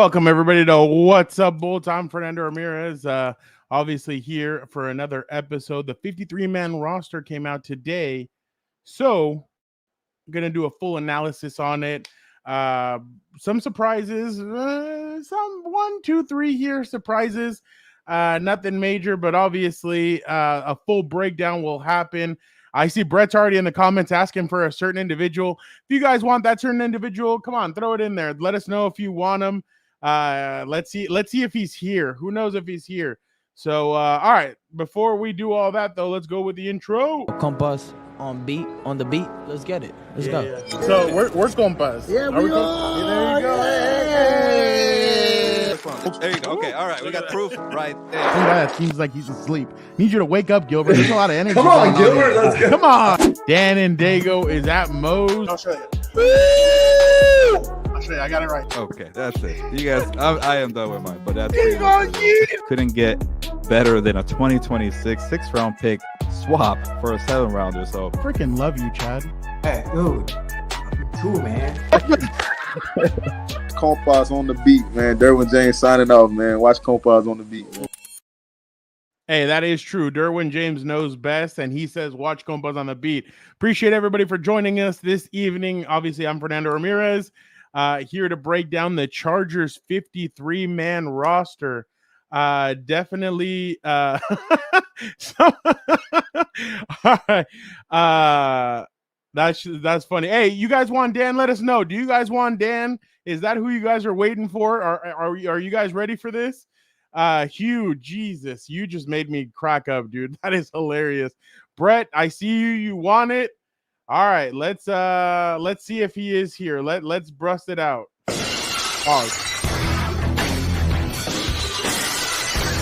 Welcome everybody to What's Up Bolts. I'm Fernando Ramirez. Obviously here for another episode. The 53-man roster came out today, so I'm gonna do a full analysis on it. Some surprises, some 1, 2, 3 here surprises. Nothing major, but obviously a full breakdown will happen. I see Brett's already in the comments asking for a certain individual. If you guys want that certain individual, come on, throw it in there. Let us know if you want him. Let's see if he's here. Who knows if he's here? So, all right. Before we do all that, though, let's go with the intro. Compas on the beat. Let's get it. Let's go. Yeah. So, where's Compas? Yeah, we are. There you go. There you go. Okay, all right. We got proof right there. That seems like he's asleep. Need you to wake up, Gilbert. There's a lot of energy. Come on, Gilbert. Let's go. Come on. Dan and Dago is at Moe's. I'll show you. I'll show you. I got it right. Okay, that's it. You guys, I am done with mine, but that's couldn't get better than a 2026 6th-round pick swap for a 7th-rounder. So Freaking love you, Chad. Hey, dude. Cool, man. Compas on the beat, man. Derwin James signing off, man. Watch Compas on the beat, man. Hey, that is true. Derwin James knows best, and he says watch Compas on the beat. Appreciate everybody for joining us this evening. Obviously, I'm Fernando Ramirez, here to break down the Chargers 53-man roster. Definitely all right. That's funny. Hey, you guys want Dan? Let us know. Do you guys want Dan? Is that who you guys are waiting for? Are you guys ready for this? Hugh, Jesus, you just made me crack up, dude. That is hilarious. Brett, I see you. You want it? All right, let's see if he is here. Let's bust it out. Pause.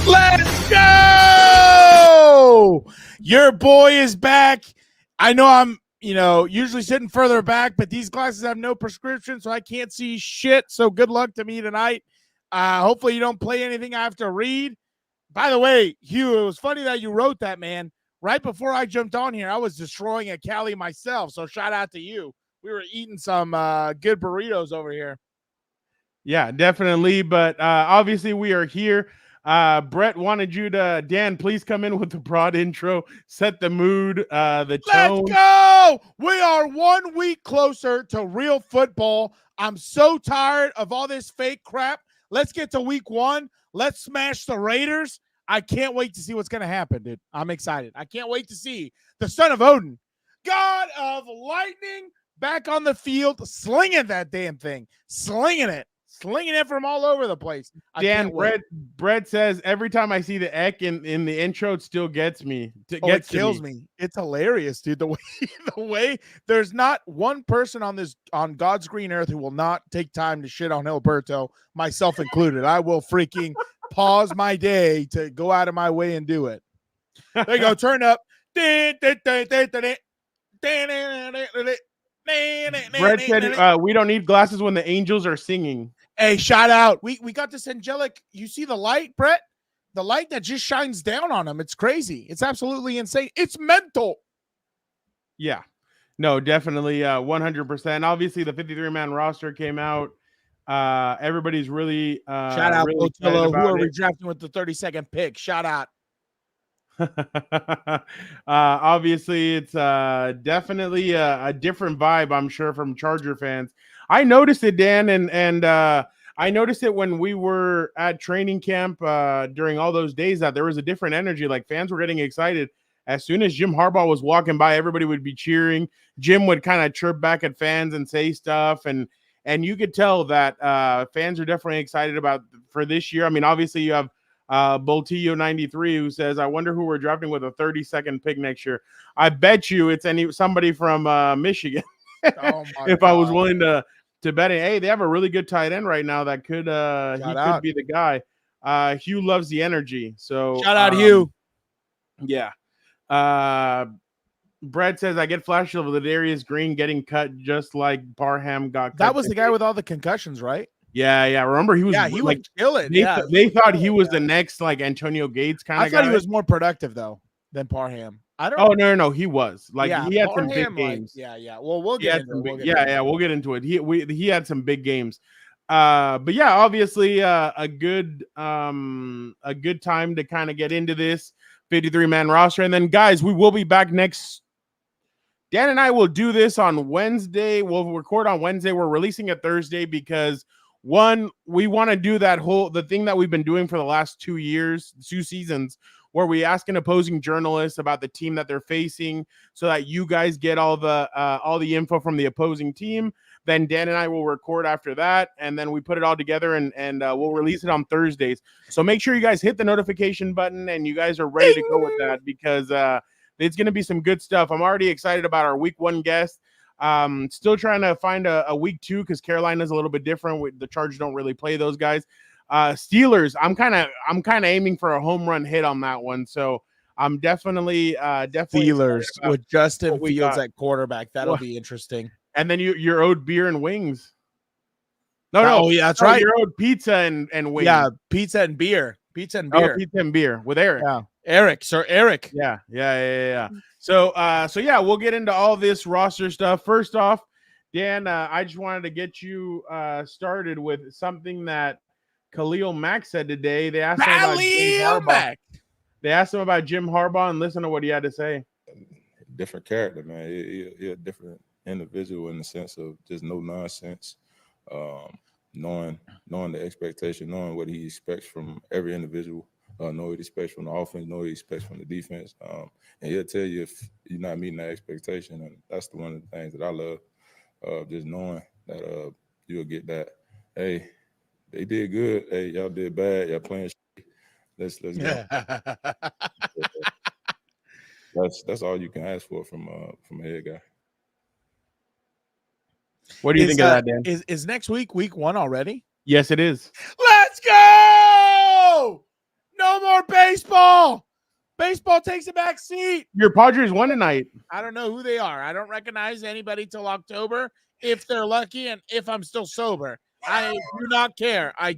Let's go! Your boy is back. I know I'm, usually sitting further back, but these glasses have no prescription, so I can't see shit. So good luck to me tonight. Hopefully you don't play anything I have to read. By the way, Hugh, it was funny that you wrote that, man. Right before I jumped on here, I was destroying a Cali myself, so shout out to you. We were eating some good burritos over here. Yeah, definitely. But obviously we are here. Brett wanted you to, Dan, please come in with the broad intro, set the mood, the tone. Let's go! We are 1 week closer to real football. I'm so tired of all this fake crap. Let's get to week 1. Let's smash the Raiders. I can't wait to see what's going to happen, dude. I'm excited. I can't wait to see the son of Odin, God of lightning, back on the field, slinging that damn thing, slinging it from all over the place. Dan, Brett says every time I see the Eck in the intro, it still gets me. It kills me. It's hilarious, dude. The way there's not one person on God's green earth who will not take time to shit on Alberto, myself included. I will freaking pause my day to go out of my way and do it. There you go. Turn up. Brett said we don't need glasses when the Angels are singing. Hey, shout out. We got this angelic. You see the light, Brett? The light that just shines down on him. It's crazy. It's absolutely insane. It's mental. Yeah. No, definitely 100%. Obviously, the 53-man roster came out. Everybody's really shout out, really Botillo. Who are we drafting with the 32nd pick? Shout out. Obviously, it's definitely a different vibe, I'm sure, from Charger fans. I noticed it, Dan, and I noticed it when we were at training camp during all those days that there was a different energy. Like fans were getting excited. As soon as Jim Harbaugh was walking by, everybody would be cheering. Jim would kind of chirp back at fans and say stuff, and you could tell that fans are definitely excited for this year. I mean, obviously you have Boltillo 93 who says, I wonder who we're drafting with a 32nd pick next year. I bet you it's somebody from Michigan. Oh if God. I was willing to bet it. Hey, they have a really good tight end right now that could could be the guy. Hugh loves the energy. So shout out Hugh. Yeah. Brad says I get flashes of Ladarius Green getting cut just like Parham got cut. That was the guy with all the concussions, right? Yeah. Remember he was he like would kill it. They thought he was the next like Antonio Gates kind of guy. I thought he was more productive though than Parham. I don't. Oh no, he was like he had some big games. Yeah. Well, we'll get into it. We'll get into it. He had some big games. But yeah, obviously a good time to kind of get into this 53-man roster. And then guys, we will be back next. Dan and I will do this on Wednesday. We'll record on Wednesday. We're releasing it Thursday because one, we want to do the thing that we've been doing for the last 2 seasons, where we ask an opposing journalist about the team that they're facing so that you guys get all the info from the opposing team. Then Dan and I will record after that, and then we put it all together and we'll release it on Thursdays. So make sure you guys hit the notification button and you guys are ready to go with that because it's going to be some good stuff. I'm already excited about our week 1 guest. Still trying to find a week 2 because Carolina's a little bit different. The Chargers don't really play those guys. Steelers, I'm kind of aiming for a home run hit on that one. So I'm definitely Steelers with Justin Fields at quarterback. That'll be interesting. And then you're owed beer and wings. No, yeah, that's right. You're owed pizza and wings. Yeah, pizza and beer. Pizza and beer with Eric. Yeah. Eric. Yeah. So yeah, we'll get into all this roster stuff. First off, Dan, I just wanted to get you started with something that Khalil Mack said today. They asked him about Jim Harbaugh. They asked him about Jim Harbaugh, and listen to what he had to say. Different character, man. He a different individual in the sense of just no nonsense, knowing the expectation, knowing what he expects from every individual, know what he expects from the offense, know what he expects from the defense, and he'll tell you if you're not meeting that expectation, and that's one of the things that I love, just knowing that you'll get that. Hey, they did good. Hey, y'all did bad. Y'all playing shit. Let's go. That's all you can ask for from a head guy. What do you think of that, Dan? Is next week 1 already? Yes, it is. Let's go! No more baseball. Baseball takes a back seat. Your Padres won tonight. I don't know who they are. I don't recognize anybody till October if they're lucky and if I'm still sober. I do not care. I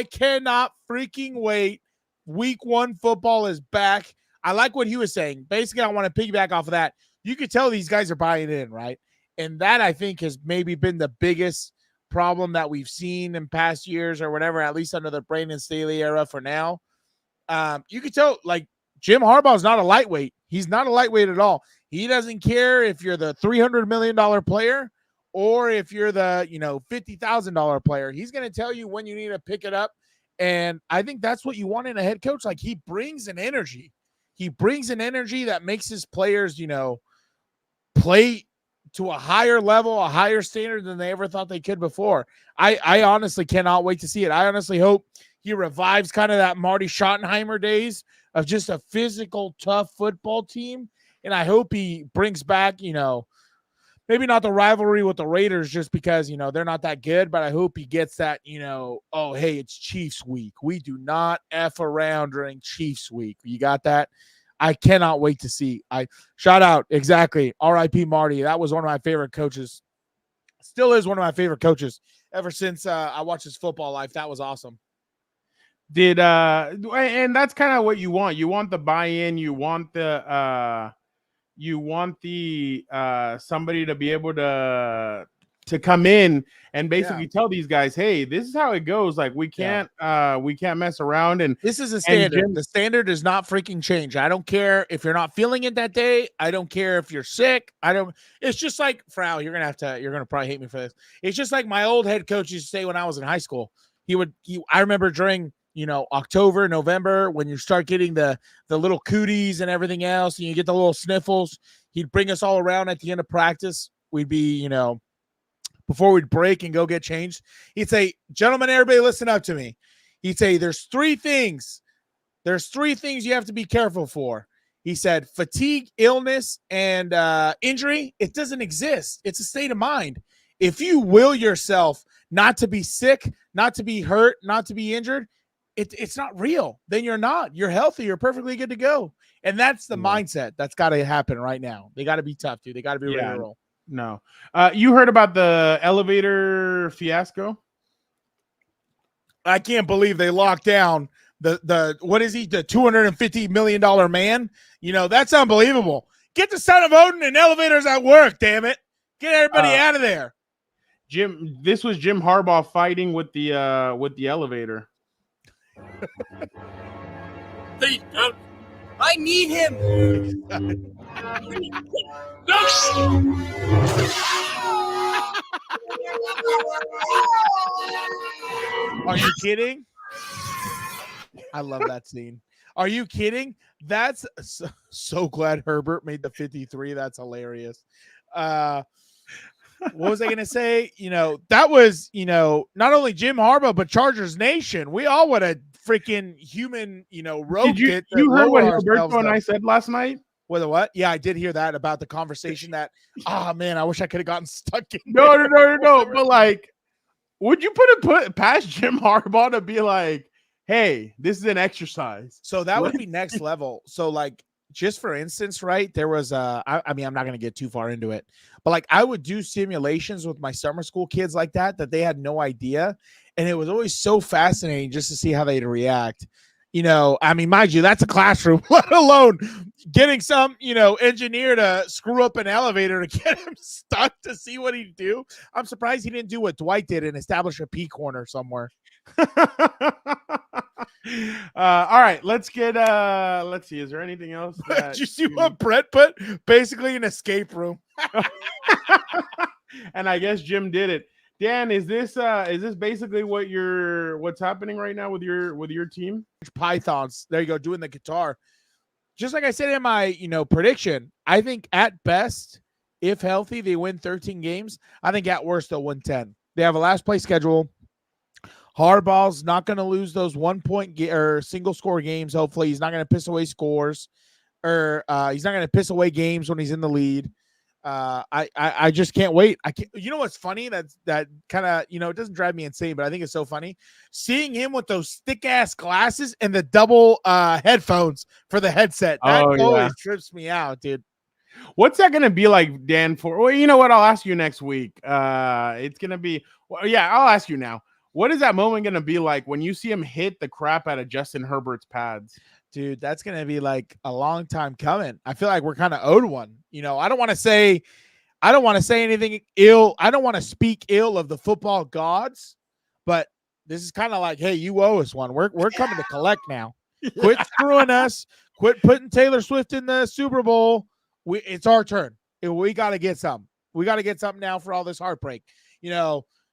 cannot freaking wait. Week 1 football is back. I like what he was saying. Basically, I want to piggyback off of that. You could tell these guys are buying in, right? And that, I think, has maybe been the biggest problem that we've seen in past years or whatever, at least under the Brandon Staley era for now. You could tell, like, Jim Harbaugh is not a lightweight. He's not a lightweight at all. He doesn't care if you're the $300 million player or if you're the, $50,000 player. He's going to tell you when you need to pick it up. And I think that's what you want in a head coach. Like, he brings an energy. He brings an energy that makes his players, play to a higher level, a higher standard than they ever thought they could before. I honestly cannot wait to see it. I honestly hope he revives kind of that Marty Schottenheimer days of just a physical, tough football team. And I hope he brings back, maybe not the rivalry with the Raiders just because, they're not that good, but I hope he gets that, oh, hey, it's Chiefs week. We do not F around during Chiefs week. You got that? I cannot wait to see. Shout out. Exactly. R.I.P. Marty. That was one of my favorite coaches. Still is one of my favorite coaches ever since I watched his football life. That was awesome. And that's kind of what you want. You want the buy-in. You want the somebody to be able to come in and basically tell these guys, hey, this is how it goes. Like, we can't mess around. And this is a standard. The standard does not freaking change. I don't care if you're not feeling it that day. I don't care if you're sick. It's just like, Frau, you're going to probably hate me for this. It's just like my old head coach used to say when I was in high school. I remember during, October, November, when you start getting the little cooties and everything else, and you get the little sniffles, he'd bring us all around at the end of practice. We'd be, before we'd break and go get changed, he'd say, gentlemen, everybody listen up to me. He'd say, there's three things you have to be careful for. He said, fatigue, illness, and injury, it doesn't exist. It's a state of mind. If you will yourself not to be sick, not to be hurt, not to be injured, it's not real. Then you're not. You're healthy. You're perfectly good to go. And that's the mindset that's got to happen right now. They got to be tough, dude. They got to be ready to roll. No. You heard about the elevator fiasco? I can't believe they locked down the what is he? The $250 million man? That's unbelievable. Get the son of Odin in elevators at work, damn it. Get everybody out of there. This was Jim Harbaugh fighting with the elevator. I need him. Are you kidding? I love that scene. Are you kidding? That's so glad Herbert made the 53. That's hilarious. What was I going to say? That was, not only Jim Harbaugh, but Chargers Nation. We all would have freaking human, roped it. You heard what Alberto and I said last night? Whether what? Yeah, I did hear that about the conversation that, man, I wish I could have gotten stuck in. No. But like, would you put past Jim Harbaugh to be like, hey, this is an exercise? So that would be next level. So like, just for instance, right, there was I mean, I'm not going to get too far into it, but like I would do simulations with my summer school kids like that they had no idea. And it was always so fascinating just to see how they'd react. I mean, mind you, that's a classroom, let alone getting some, engineer to screw up an elevator to get him stuck to see what he'd do. I'm surprised he didn't do what Dwight did and establish a P corner somewhere. All right, let's see. Is there anything else? Did you see what Brett put? Basically an escape room. And I guess Jim did it. Dan, is this basically what's happening right now with your team? Pythons. There you go, doing the guitar. Just like I said in my, prediction, I think at best, if healthy, they win 13 games. I think at worst they'll win 10. They have a last place schedule. Harbaugh's not going to lose those 1 point or single score games. Hopefully, he's not going to piss away scores, or he's not going to piss away games when he's in the lead. I just can't wait. You know what's funny? That kind of, it doesn't drive me insane, but I think it's so funny seeing him with those thick ass glasses and the double headphones for the headset. That always trips me out, dude. What's that going to be like, Dan? Well, you know what? I'll ask you next week. It's going to be, I'll ask you now. What is that moment going to be like when you see him hit the crap out of Justin Herbert's pads? Dude, that's going to be like a long time coming. I feel like we're kind of owed one. I don't want to say anything ill. I don't want to speak ill of the football gods, but this is kind of like, hey, you owe us one. We're coming to collect now. Quit screwing us. Quit putting Taylor Swift in the Super Bowl. It's our turn. We got to get something. We got to get something now for all this heartbreak.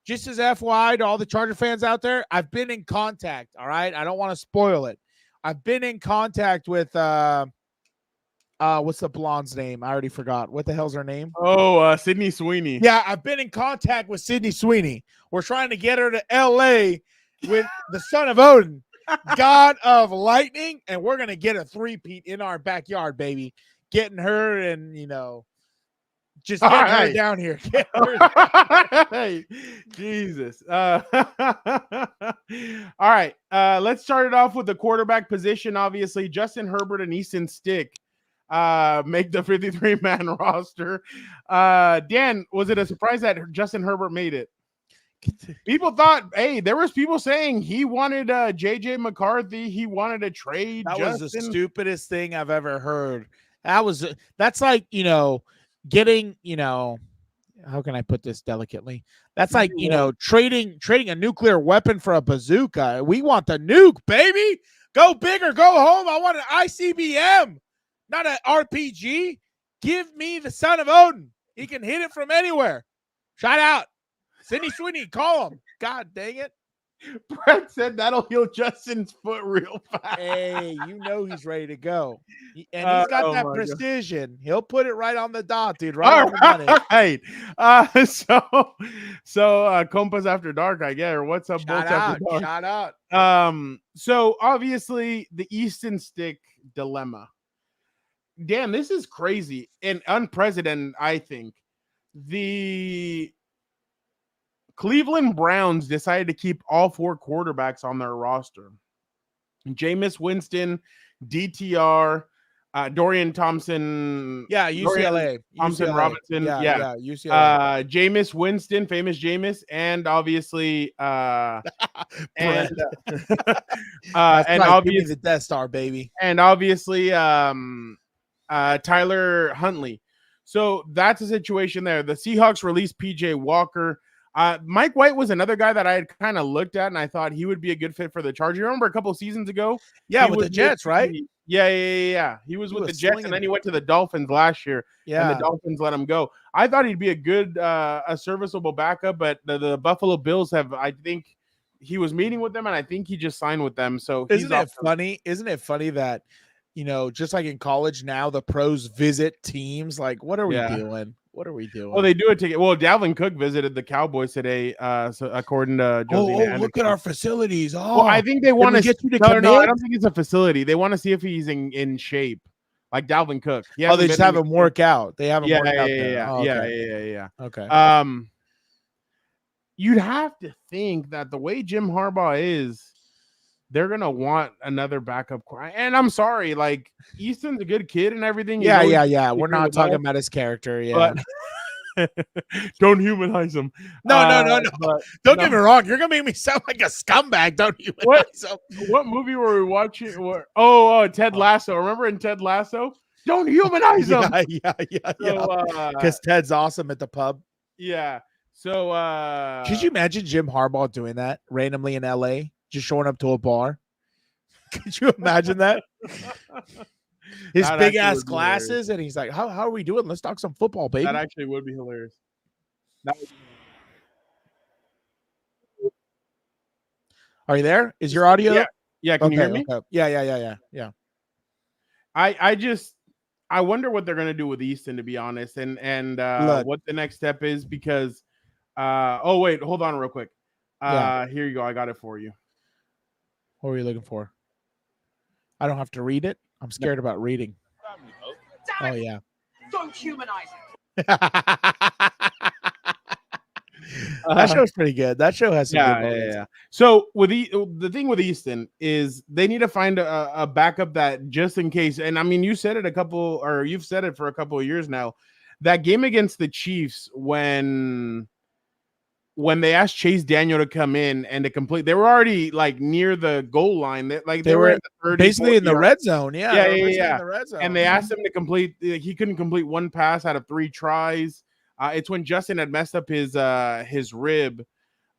Just as FYI to all the Charger fans out there, I've been in contact. All right. I don't want to spoil it. I've been in contact with what's the blonde's name? I already forgot. What the hell's her name? Oh, Sydney Sweeney. Yeah, I've been in contact with Sydney Sweeney. We're trying to get her to LA with the son of Odin, God of Lightning, and we're gonna get a three-peat in our backyard, baby. Getting her and just getting her down here. Hey, Jesus. All right. Let's start it off with the quarterback position. Obviously, Justin Herbert and Easton Stick make the 53-man roster. Dan, was it a surprise that Justin Herbert made it? People thought, there was people saying he wanted JJ McCarthy. He wanted to trade. That Justin. was the stupidest thing I've ever heard. That's like, getting, how can I put this delicately? That's like, trading a nuclear weapon for a bazooka. We want the nuke, baby. Go big or go home. I want an ICBM, not an RPG. Give me the son of Odin. He can hit it from anywhere. Shout out. Sydney Sweeney, call him. God dang it. Brett said that'll heal Justin's foot real fast. Hey, he's ready to go. And he's got that precision. God. He'll put it right on the dot, dude. Right on the money. Right. So Compas After Dark, I guess. Or what's up, Bolts After Dark? Shout out. So obviously the Easton Stick dilemma. Damn, this is crazy and unprecedented, I think. The Cleveland Browns decided to keep all four quarterbacks on their roster. Jameis Winston, DTR, Dorian Thompson. Yeah, UCLA. Thompson UCLA. Robinson. Yeah. UCLA. Jameis Winston, famous Jameis, and obviously and obviously the Death Star, baby. And obviously Tyler Huntley. So that's a situation there. The Seahawks released PJ Walker. Mike White was another guy that I had kind of looked at, and I thought he would be a good fit for the Chargers. You remember a couple of seasons ago? Yeah, he with was the Jets, right? Yeah. He was with the Jets, and then he went to the Dolphins last year, and the Dolphins let him go. I thought he'd be a good, a serviceable backup, but the Buffalo Bills I think he was meeting with them, and I think he just signed with them. So Isn't it funny that, just like in college now, the pros visit teams? Like, what are we doing? What are we doing? Well, they do it together. Well, Dalvin Cook visited the Cowboys today, so according to Josina look at our facilities. Well, I think they want to get you to no, commit? I don't think it's a facility. They want to see if he's in shape, like Dalvin Cook. They just have him work out. They have him work out there. Yeah. Okay. You'd have to think that the way Jim Harbaugh is, they're gonna want another backup. And I'm sorry, like Easton's a good kid and everything. Yeah. We're not talking about his character. Yeah. But don't humanize him. No. Don't get me wrong. You're gonna make me sound like a scumbag. Don't humanize him. What movie were we watching? Ted Lasso. Remember in Ted Lasso? Don't humanize him. Yeah. Because Ted's awesome at the pub. Yeah. So could you imagine Jim Harbaugh doing that randomly in LA? Just showing up to a bar. Could you imagine that? His big ass glasses, and he's like, "How are we doing? Let's talk some football, baby." That actually would be hilarious. Are you there? Is your audio? Yeah. Can you hear me? Okay. Yeah. I wonder what they're gonna do with Easton, to be honest, and what the next step is, because wait, hold on real quick. Here you go. I got it for you. What were you looking for? I don't have to read it. I'm scared about reading. Oh yeah. Don't humanize it. That show's pretty good. That show has some good moments. Yeah. So with the thing with Easton is they need to find a backup that, just in case. And I mean, you've said it for a couple of years now. That game against the Chiefs, when they asked Chase Daniel to come in and to complete, they were already like near the goal line. They were at the 30, basically in the red zone. Yeah. In the red zone. And they asked him to complete. He couldn't complete one pass out of 3 tries. It's when Justin had messed up his rib.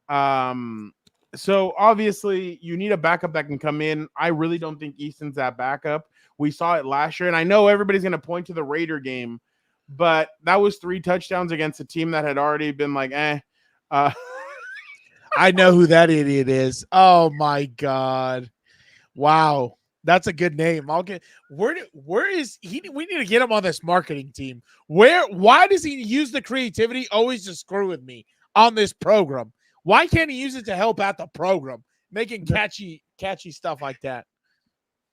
So obviously you need a backup that can come in. I really don't think Easton's that backup. We saw it last year, and I know everybody's going to point to the Raider game, but that was 3 touchdowns against a team that had already been like, I know who that idiot is. Oh my God. Wow. That's a good name. Where is he? We need to get him on this marketing team. Why does he use the creativity always to screw with me on this program? Why can't he use it to help out the program, making catchy stuff like that?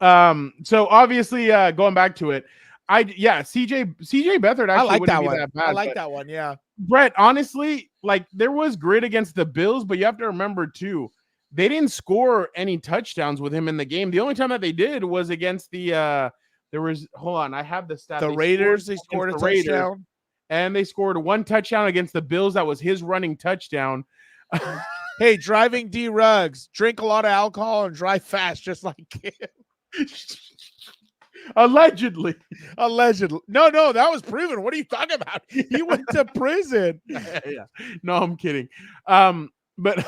So obviously, going back to it, CJ Beathard actually I like that wouldn't be one. that bad. I like that one. Yeah. Brett, honestly, like there was grit against the Bills, but you have to remember too, they didn't score any touchdowns with him in the game. The only time that they did was against I have the stat. The Raiders, they scored a touchdown. And they scored 1 touchdown against the Bills. That was his running touchdown. Hey, driving D Ruggs, drink a lot of alcohol and drive fast, just like him. Allegedly. No, that was proven. What are you talking about? He went to prison. Yeah. No, I'm kidding. But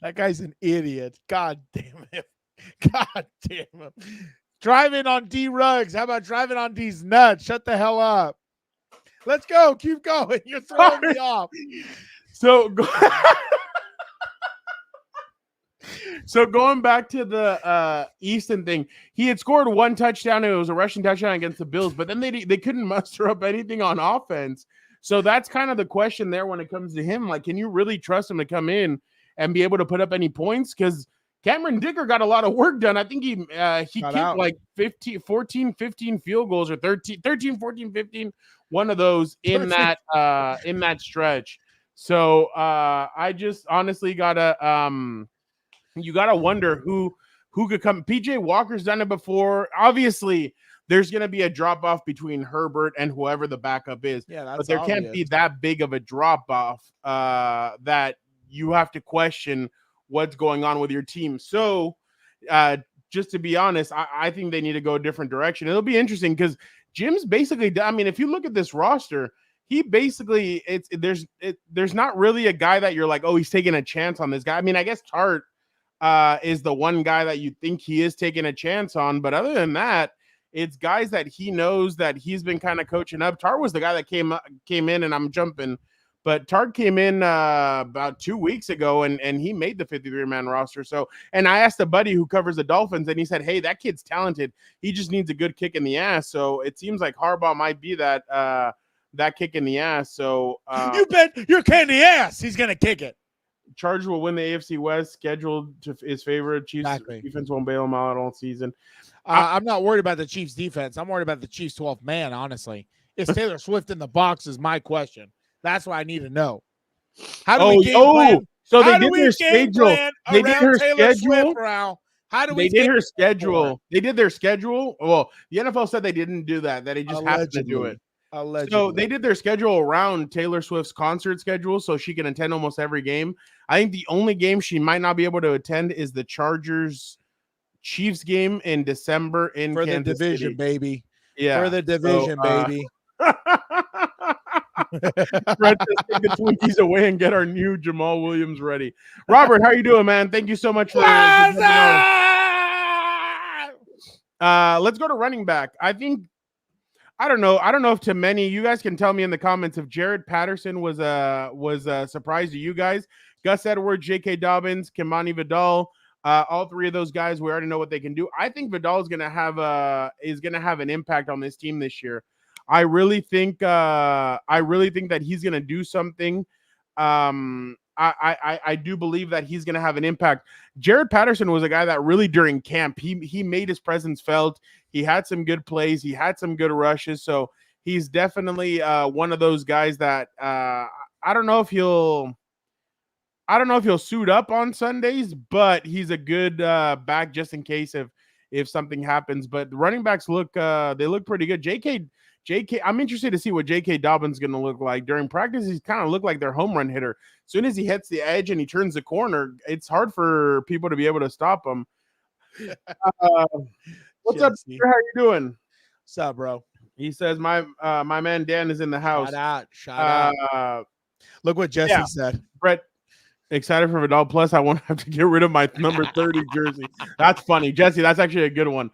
that guy's an idiot. God damn him. Driving on D Ruggs. How about driving on D's nuts? Shut the hell up. Let's go. Keep going. You're throwing me off. So going back to the Easton thing, he had scored 1 touchdown. And it was a rushing touchdown against the Bills, but then they couldn't muster up anything on offense. So that's kind of the question there when it comes to him. Like, can you really trust him to come in and be able to put up any points? Because Cameron Dicker got a lot of work done. I think he kicked like 15 field goals, or 13, 14, 15, one of those in that stretch. So I just honestly you gotta wonder who could come. PJ Walker's done it before. Obviously, there's gonna be a drop off between Herbert and whoever the backup is. Yeah, but there can't be that big of a drop off that you have to question what's going on with your team. So just to be honest, I think they need to go a different direction. It'll be interesting because Jim's basically, I mean, if you look at this roster, he basically there's not really a guy that you're like, oh, he's taking a chance on this guy. I mean, I guess Tart is the one guy that you think he is taking a chance on, but other than that, it's guys that he knows that he's been kind of coaching up. Tart was the guy that came in, and I'm jumping, but Tart came in about 2 weeks ago, and he made the 53-man roster. So, and I asked a buddy who covers the Dolphins, and he said, hey, that kid's talented. He just needs a good kick in the ass. So it seems like Harbaugh might be that kick in the ass. So you bet your kid in the ass he's gonna kick it. Chargers will win the AFC West, scheduled to his favorite. Chiefs defense won't bail them out all season. I'm not worried about the Chiefs defense. I'm worried about the Chiefs 12th man, honestly. Is Taylor Swift in the box is my question. That's what I need to know. How do we game plan? So they did their schedule. They did her schedule. How do we They did her schedule. They did their schedule. Well, the NFL said they didn't do that, that they just happened to do it. Allegedly. So they did their schedule around Taylor Swift's concert schedule, so she can attend almost every game. I think the only game she might not be able to attend is the Chargers-Chiefs game in December in for Kansas the division, City. baby. Yeah, for the division, baby. Let's just take the Twinkies away and get our new Jamal Williams ready. Robert, how you doing, man? Thank you so much for let's go to running back. I don't know if to many, you guys can tell me in the comments if Jared Patterson was a surprise to you guys. Gus Edwards, J.K. Dobbins, Kimani Vidal, all three of those guys, we already know what they can do. I think Vidal is gonna have an impact on this team this year. I really think that he's gonna do something. I do believe that he's gonna have an impact. Jared Patterson was a guy that really during camp he made his presence felt. He had some good plays. He had some good rushes. So he's definitely one of those guys that I don't know if he'll suit up on Sundays, but he's a good back just in case if something happens. But the running backs look pretty good. JK, I'm interested to see what J.K. Dobbins is going to look like. During practice, he's kind of looked like their home run hitter. As soon as he hits the edge and he turns the corner, it's hard for people to be able to stop him. What's up, Peter? How you doing? What's up, bro? He says, my man Dan is in the house. Shout out. Look what Jesse said. Brett, excited for Vidal. Plus, I won't have to get rid of my number 30 jersey. That's funny. Jesse, that's actually a good one.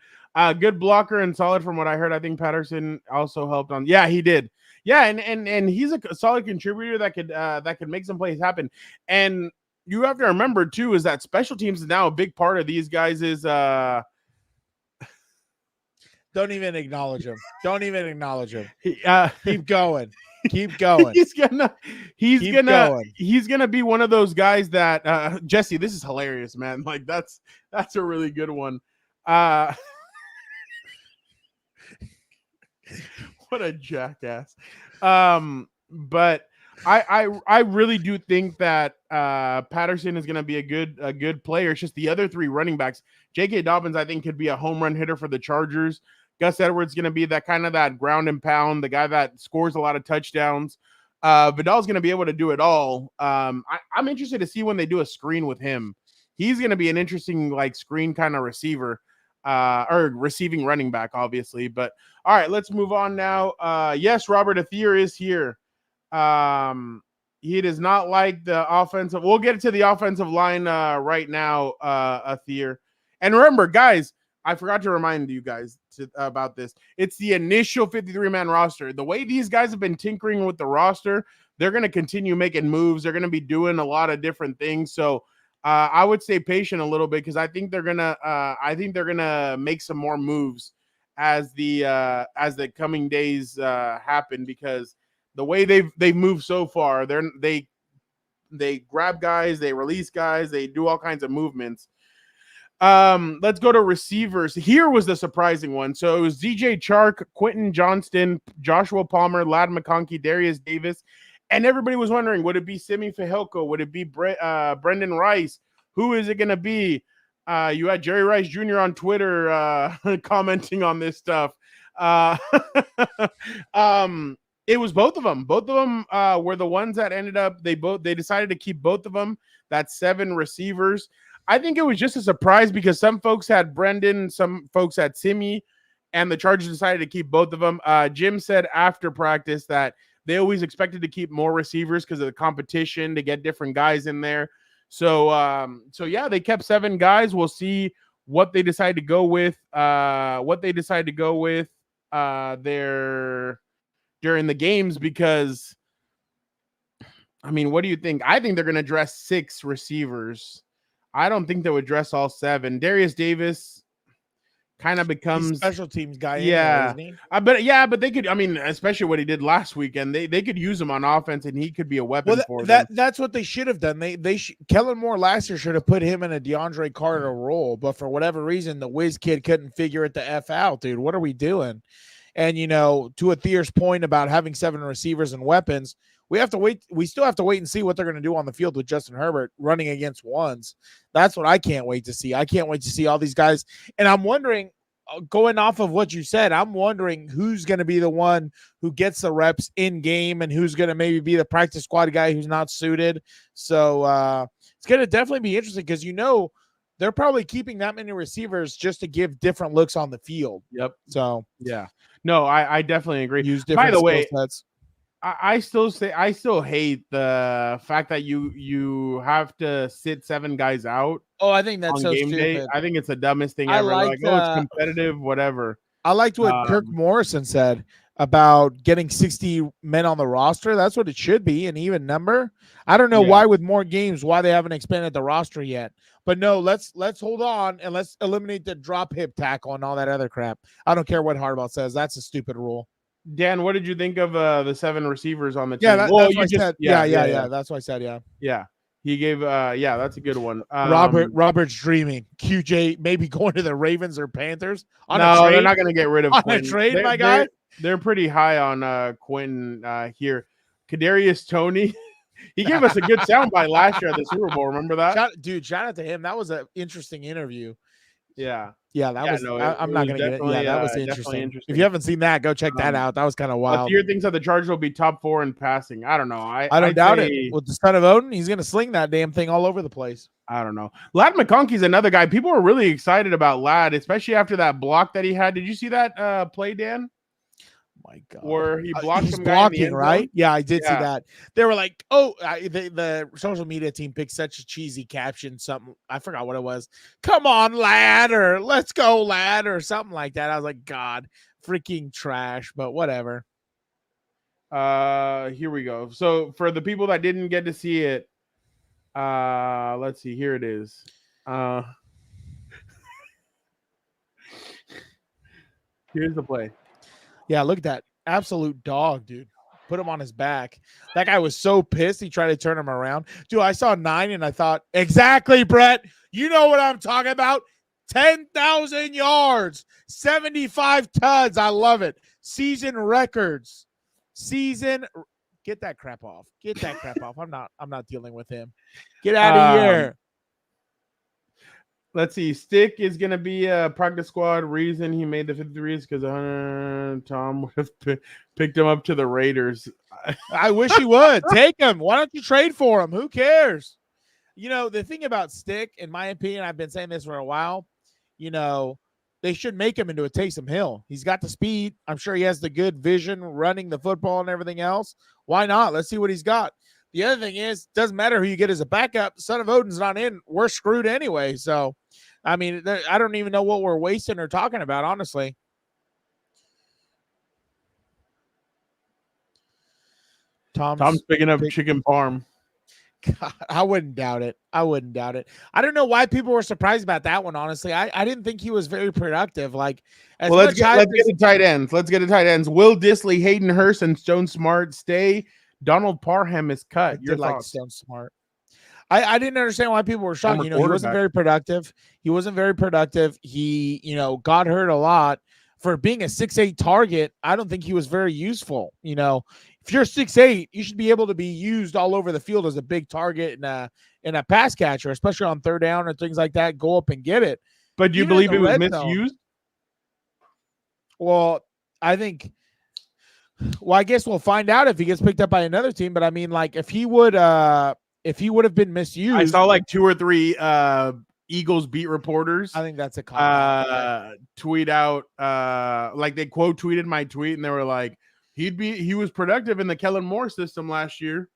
Good blocker and solid from what I heard. I think Patterson also helped on. Yeah, he did. Yeah, and he's a solid contributor that could make some plays happen. And you have to remember too is that special teams is now a big part of these guys. Is don't even acknowledge him. Don't even acknowledge him. Keep going. Keep going. He's gonna be one of those guys that Jesse. This is hilarious, man. Like that's a really good one. What a jackass. But I really do think that Patterson is going to be a good player. It's just the other three running backs. J.K. Dobbins, I think, could be a home run hitter for the Chargers. Gus Edwards is going to be that kind of that ground and pound, the guy that scores a lot of touchdowns. Vidal's going to be able to do it all. I'm interested to see when they do a screen with him. He's going to be an interesting like screen kind of receiver. Or receiving running back, obviously. But all right, let's move on now. Yes, Robert Athier is here. He does not like the offensive. We'll get to the offensive line right now, Athier. And remember, guys, I forgot to remind you guys about this. It's the initial 53-man roster. The way these guys have been tinkering with the roster, they're going to continue making moves. They're going to be doing a lot of different things. So I would stay patient a little bit because I think they're gonna make some more moves as the coming days happen, because the way they've moved so far, they grab guys, they release guys, they do all kinds of movements. Let's go to receivers. Here was the surprising one. So it was DJ Chark, Quentin Johnston, Joshua Palmer, Ladd McConkey, Darius Davis. And everybody was wondering, would it be Simi Fehoko? Would it be Brendan Rice? Who is it going to be? You had Jerry Rice Jr. on Twitter commenting on this stuff. It was both of them. Both of them were the ones that ended up. They decided to keep both of them. That's 7 receivers. I think it was just a surprise because some folks had Brendan, some folks had Simi, and the Chargers decided to keep both of them. Jim said after practice that they always expected to keep more receivers because of the competition to get different guys in there. So yeah, they kept 7 guys. We'll see what they decide to go with. There during the games, because I mean, what do you think? I think they're going to dress 6 receivers. I don't think they would dress all 7. Darius Davis kind of becomes He's special teams guy. Yeah, anyway, isn't he? but they could. I mean, especially what he did last weekend, they could use him on offense, and he could be a weapon for them. That's what they should have done. Kellen Moore last year should have put him in a DeAndre Carter role, but for whatever reason, the whiz kid couldn't figure it the F out, dude. What are we doing? And to Athir's point about having 7 receivers and weapons, we have to wait. We still have to wait and see what they're going to do on the field with Justin Herbert running against ones. That's what I can't wait to see. I can't wait to see all these guys. And I'm wondering, going off of what you said, I'm wondering who's going to be the one who gets the reps in game and who's going to maybe be the practice squad guy who's not suited. So it's going to definitely be interesting because they're probably keeping that many receivers just to give different looks on the field. Yep. So yeah, no, I definitely agree. Use different. By the way, sets. I still hate the fact that you have to sit 7 guys out. Oh, I think that's on so game stupid. day. I think it's the dumbest thing I ever. liked, It's competitive, whatever. I liked what Kirk Morrison said about getting 60 men on the roster. That's what it should be, an even number. I don't know why with more games, why they haven't expanded the roster yet. But no, let's hold on and let's eliminate the drop hip tackle and all that other crap. I don't care what Harbaugh says. That's a stupid rule. Dan, what did you think of the 7 receivers on the team? Yeah, that's what I said. Yeah. That's what I said. Yeah. He gave that's a good one. Robert's dreaming. QJ maybe going to the Ravens or Panthers. No, they're not going to get rid of on Quentin. a trade, my guy. They're pretty high on Quentin here. Kadarius Toney. He gave us a good soundbite last year at the Super Bowl. Remember that? Shout out to him. That was an interesting interview. Yeah. I'm not going to get it. Yeah, that was interesting. If you haven't seen that, go check that out. That was kind of wild. Your thinks that the Chargers will be top 4 in passing. I don't know. I don't doubt it. With the son of Odin, he's going to sling that damn thing all over the place. I don't know. Ladd McConkey's another guy. People are really excited about Ladd, especially after that block that he had. Did you see that play, Dan? My God, where he blocked he's some blocking, guy right? Yeah, I did see that. They were like, the social media team picked such a cheesy caption, something I forgot what it was. Come on, lad, or let's go, lad, or something like that. I was like, God, freaking trash, but whatever. Here we go. So for the people that didn't get to see it, let's see. Here it is. Here's the play. Yeah, look at that absolute dog, dude. Put him on his back. That guy was so pissed. He tried to turn him around. Dude, I saw 9 and I thought, exactly, Brett. You know what I'm talking about. 10,000 yards, 75 tuds. I love it. Season records. Get that crap off. Get that crap off. I'm not dealing with him. Get out of here. Let's see. Stick is going to be a practice squad. Reason he made the 53 is because Tom would have picked him up to the Raiders. I wish he would. Take him. Why don't you trade for him? Who cares? The thing about Stick, in my opinion, I've been saying this for a while, they should make him into a Taysom Hill. He's got the speed. I'm sure he has the good vision running the football and everything else. Why not? Let's see what he's got. The other thing is, doesn't matter who you get as a backup. Son of Odin's not in. We're screwed anyway. So, I mean, I don't even know what we're wasting or talking about, honestly. Tom's picking up chicken parm. God, I wouldn't doubt it. I don't know why people were surprised about that one, honestly. I didn't think he was very productive. Let's get to tight ends. Will Dissly, Hayden Hurst, and Stone Smart stay. Donald Parham is cut. You're like Stone Smart. I didn't understand why people were shocked. He wasn't very productive. He, got hurt a lot. For being a 6'8" target, I don't think he was very useful. If you're 6'8", you should be able to be used all over the field as a big target and a pass catcher, especially on third down or things like that. Go up and get it. But do you believe it was misused? Well, I think. Well, I guess we'll find out if he gets picked up by another team. But I mean, if he would have been misused, I saw 2 or 3 Eagles beat reporters. I think that's a tweet out they quote tweeted my tweet and they were like, He was productive in the Kellen Moore system last year.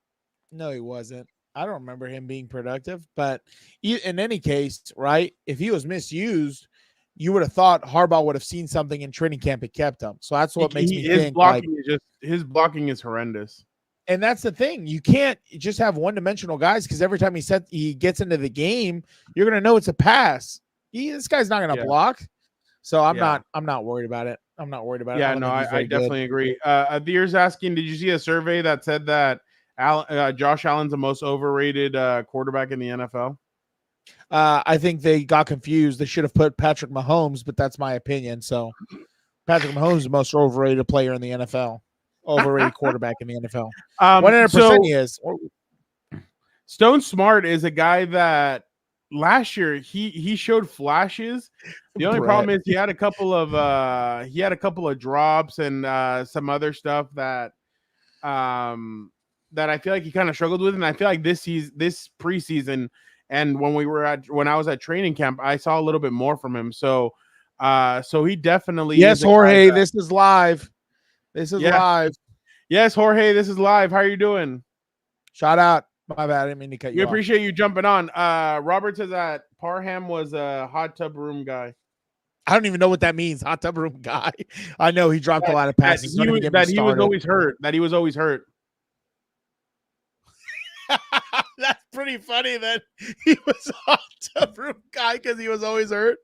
No, he wasn't. I don't remember him being productive. But in any case, right, if he was misused, you would have thought Harbaugh would have seen something in training camp and kept him. So that's what makes me think. His blocking is horrendous. And that's the thing. You can't just have one-dimensional guys because every time he gets into the game, you're going to know it's a pass. This guy's not going to block. So I'm not worried about it. I'm not worried about it. Yeah, no, I definitely agree. Adir's asking, did you see a survey that said that Josh Allen's the most overrated quarterback in the NFL? I think they got confused. They should have put Patrick Mahomes, but that's my opinion. So Patrick Mahomes is the most overrated player in the NFL. Overrated quarterback in the NFL. 100% he is. Stone Smart is a guy that last year he showed flashes. The only problem is he had a couple of drops and some other stuff that I feel like he kind of struggled with, and I feel like this preseason and when I was at training camp, I saw a little bit more from him. So he definitely yes, Jorge. This is live. This is live. Yes, Jorge. This is live. How are you doing? Shout out. My bad. I didn't mean to cut you off. We appreciate you jumping on. Robert says that Parham was a hot tub room guy. I don't even know what that means. Hot tub room guy. I know he dropped a lot of passes. He was always hurt. That's pretty funny that he was a hot tub room guy because he was always hurt.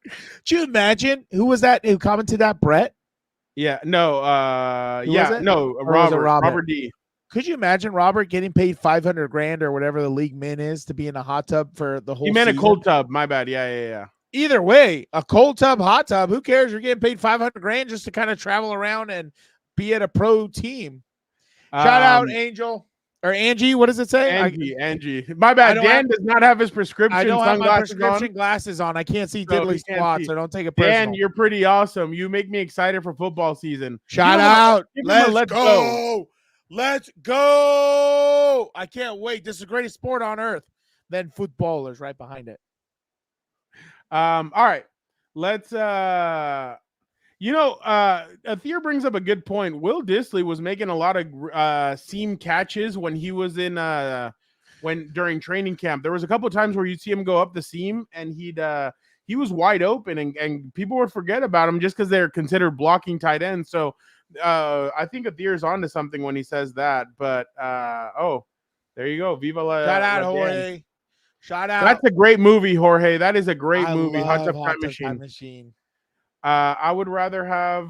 Could you imagine who was that who commented that? Brett? Yeah. No. Robert D. Could you imagine Robert getting paid $500,000 or whatever the league min is to be in a hot tub for the whole? He meant season? A cold tub. My bad. Yeah. Either way, a cold tub, hot tub. Who cares? You're getting paid $500,000 just to kind of travel around and be at a pro team. Shout out Angel or Angie. What does it say? Angie. My bad. Dan does not have his prescription. I don't have my prescription glasses on. I can't see diddly squat, so don't take it personal. Dan, you're pretty awesome. You make me excited for football season. Shout out. Let's go. Let's go. I can't wait. This is the greatest sport on earth. Then footballers right behind it. All right. Let's Athir brings up a good point. Will Dissly was making a lot of seam catches when he was during training camp. There was a couple of times where you'd see him go up the seam and he was wide open and people would forget about him just because they're considered blocking tight ends. So I think Athir's onto something when he says that. But there you go. Viva la shout out, Jorge. Shout out. That's a great movie, Jorge. That is a great movie. Hot Tub Time Machine. I would rather have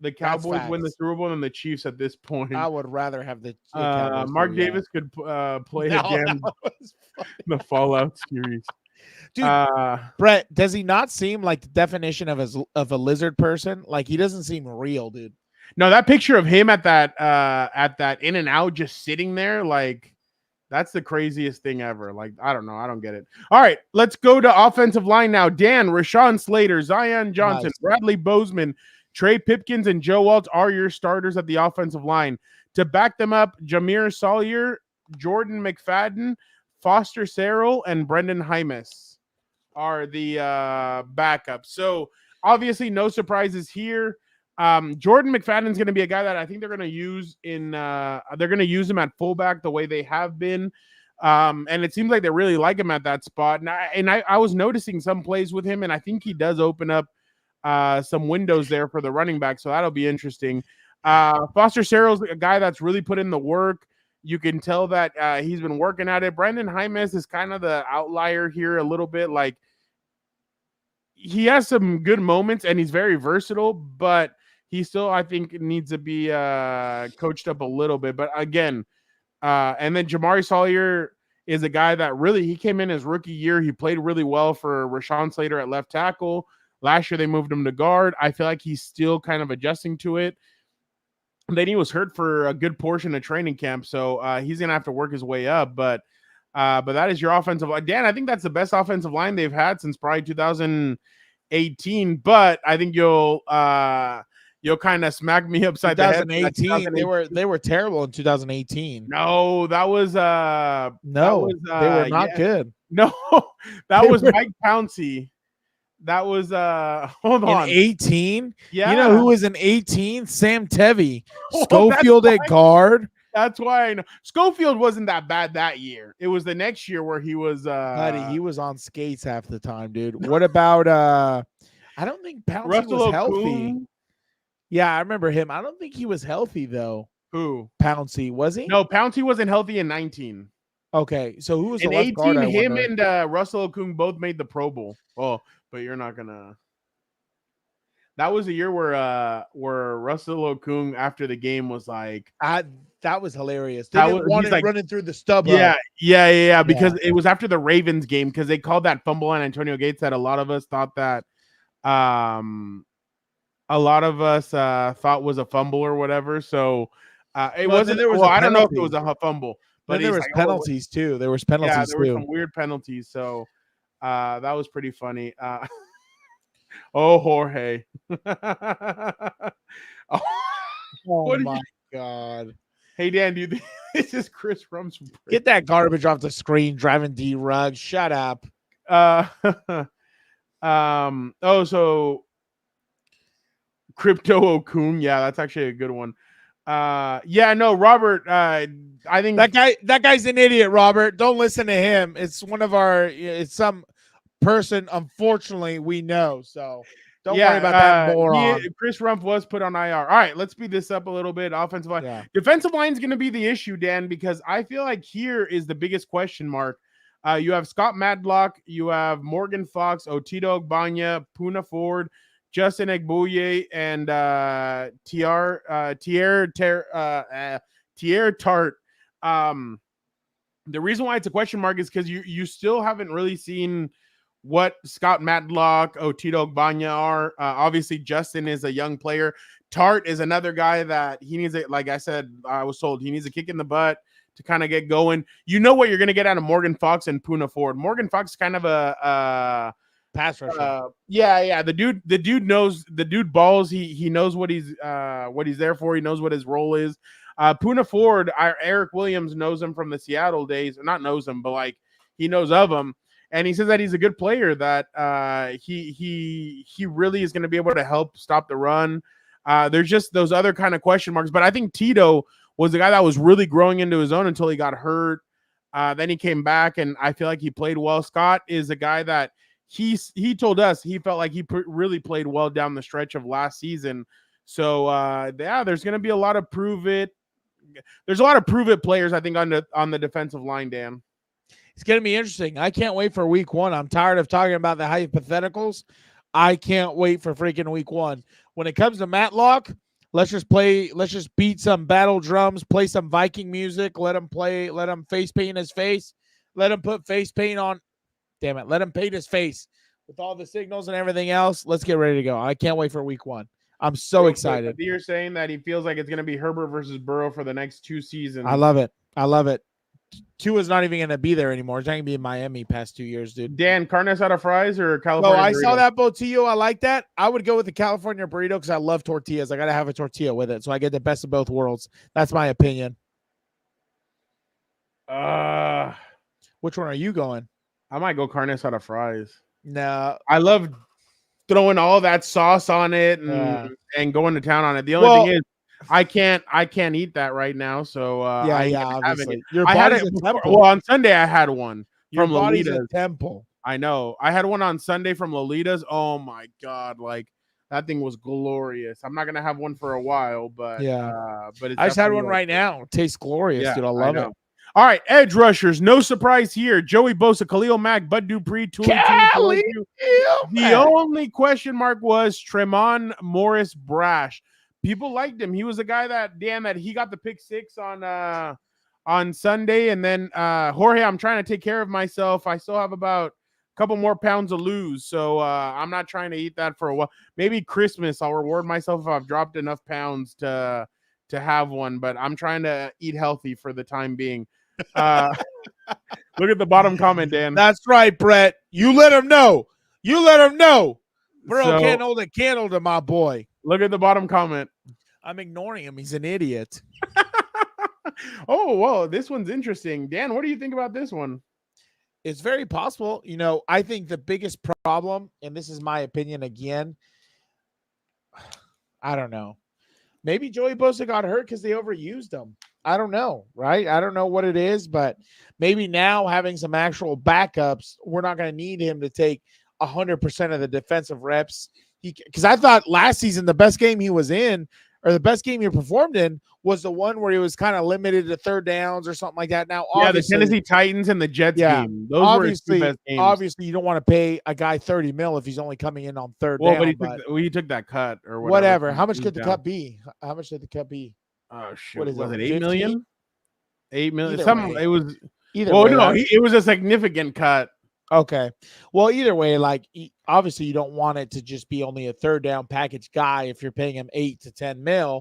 the Cowboys win the Super Bowl than the Chiefs at this point. I would rather have the Cowboys. Mark Davis could play again the Fallout series. Dude, Brett, does he not seem like the definition of a lizard person? Like he doesn't seem real, dude. No, that picture of him at that In and Out just sitting there, like that's the craziest thing ever. Like, I don't know. I don't get it. All right, let's go to offensive line now. Dan, Rashawn Slater, Zion Johnson, Bradley Bozeman, Trey Pipkins, and Joe Alt are your starters at the offensive line. To back them up, Jameer Sawyer, Jordan McFadden, Foster Sarrell, and Brendan Hymas are the backups. So obviously no surprises here. Jordan McFadden's going to be a guy that I think they're going to use they're going to use him at fullback the way they have been. And it seems like they really like him at that spot. And I was noticing some plays with him, and I think he does open up some windows there for the running back. So that'll be interesting. Foster Sarrell's a guy that's really put in the work. You can tell that he's been working at it. Brendan Hymas is kind of the outlier here a little bit. Like he has some good moments and he's very versatile, but he still, I think, needs to be coached up a little bit. But again, and then Jamari Sawyer is a guy that really, he came in his rookie year. He played really well for Rashawn Slater at left tackle. Last year, they moved him to guard. I feel like he's still kind of adjusting to it. And then he was hurt for a good portion of training camp. So he's going to have to work his way up. But that is your offensive line. Dan, I think that's the best offensive line they've had since probably 2018. But I think you'll kind of smack me upside the head. 2018, they were terrible in 2018. No, that was they were not good. No, that was Mike Pouncey. That was hold on. In 18? Yeah. You know who was in 18? Sam Tevy. Oh, Schofield at guard. That's why I know. Schofield wasn't that bad that year. It was the next year where he was Buddy, he was on skates half the time, dude. What about I don't think Pouncey Russell was healthy. Okung. Yeah, I remember him. I don't think he was healthy though. Who? Pouncey, was he? No, Pouncey wasn't healthy in 19. Okay, so who was the In left guard? 18, I him wonder? and Russell Okung both made the Pro Bowl. Oh, but you're not gonna. That was the year where Russell Okung after the game was like, that was hilarious. They That didn't was- want he's it like- running through the stub. yeah, because it was after the Ravens game because they called that fumble on Antonio Gates that a lot of us thought that thought was a fumble or whatever. So it wasn't. there was Well, a I don't know if it penalty. was a fumble, But but there he's was like, penalties too. There was penalties yeah, there were too. some weird penalties. So that was pretty funny. Oh, Jorge. Oh What did my god! Hey Dan, do you think this is Chris Rump's break? Get that garbage off the screen. Driving D Rug. Shut up. So Crypto Okun, yeah, that's actually a good one. Yeah, no, Robert, I think That guy's an idiot, Robert. Don't listen to him. It's some person, unfortunately, we know. So don't worry about that moron. Chris Rump was put on IR. All right, let's speed this up a little bit. Offensive line. Yeah. Defensive line is going to be the issue, Dan, because I feel like here is the biggest question mark. You have Scott Madlock, you have Morgan Fox, Otito Ogbanya, Puna Ford, Justin Egbuye, and Tier Tart. The reason why it's a question mark is because you still haven't really seen what Scott Matlock, Otito Ogbanya are. Obviously, Justin is a young player. Tart is another guy that he needs a, like I said, I was told he needs a kick in the butt to kind of get going. You know what you're going to get out of Morgan Fox and Puna Ford. Morgan Fox is kind of a pass rusher. Yeah. The dude knows, the dude balls. He knows what he's there for. He knows what his role is. Puna Ford, Eric Williams knows him from the Seattle days. Not knows him, but like he knows of him. And he says that he's a good player, that he really is going to be able to help stop the run. There's just those other kind of question marks. But I think Tito was the guy that was really growing into his own until he got hurt. Then he came back, and I feel like he played well. Scott is a guy that he told us he felt like he really played well down the stretch of last season. So, there's going to be a lot of prove it. There's a lot of prove it players, I think, on the defensive line, Dan. It's going to be interesting. I can't wait for week one. I'm tired of talking about the hypotheticals. I can't wait for freaking week one. When it comes to Matlock, let's just beat some battle drums, play some Viking music, let him face paint his face, let him put face paint on. Damn it. Let him paint his face with all the signals and everything else. Let's get ready to go. I can't wait for week one. I'm so excited. You're saying that he feels like it's going to be Herbert versus Burrow for the next 2 seasons. I love it. Tua's not even going to be there anymore. It's not going to be in Miami past 2 years, dude. Dan, carne asada fries or California I burrito? saw that Botillo. I like that. I would go with the California burrito because I love tortillas. I got to have a tortilla with it, so I get the best of both worlds. That's my opinion. Which one are you going? I might go carne asada fries. No. I love throwing all that sauce on it and going to town on it. The only thing is, I can't eat that right now. So obviously. I had it on Sunday. I had one from Lolita's temple. I know. I had one on Sunday from Lolita's. Oh my god, like that thing was glorious. I'm not gonna have one for a while, but but I just had one right now. It tastes glorious, dude. I love it. All right, edge rushers. No surprise here. Joey Bosa, Khalil Mack, Bud Dupree, the only question mark was Tremont Morris Brash. People liked him. He was a guy that he got the pick 6 on Sunday. And then Jorge, I'm trying to take care of myself. I still have about a couple more pounds to lose. So I'm not trying to eat that for a while. Maybe Christmas, I'll reward myself if I've dropped enough pounds to have one. But I'm trying to eat healthy for the time being. Look at the bottom comment, Dan. That's right, Brett. You let him know. Bro, can't hold a candle to my boy. Look at the bottom comment. I'm ignoring him. He's an idiot. Oh, well, this one's interesting. Dan, what do you think about this one? It's very possible. You know, I think the biggest problem, and this is my opinion again, I don't know. Maybe Joey Bosa got hurt because they overused him. I don't know, right? I don't know what it is, but maybe now having some actual backups, we're not going to need him to take 100% of the defensive reps. Because I thought last season the best game he was in, or the best game he performed in, was the one where he was kind of limited to third downs or something like that. Now, the Tennessee Titans and the Jets game. Those were his two best games. Obviously, you don't want to pay a guy $30 million if he's only coming in on third down. But he took that cut or whatever. How much could the cut be? How much did the cut be? Oh shit! What is was it? $8 million? 8 million. It was. Way, it was a significant cut. Okay. Well, either way, like obviously you don't want it to just be only a third down package guy if you're paying him $8 to $10 million.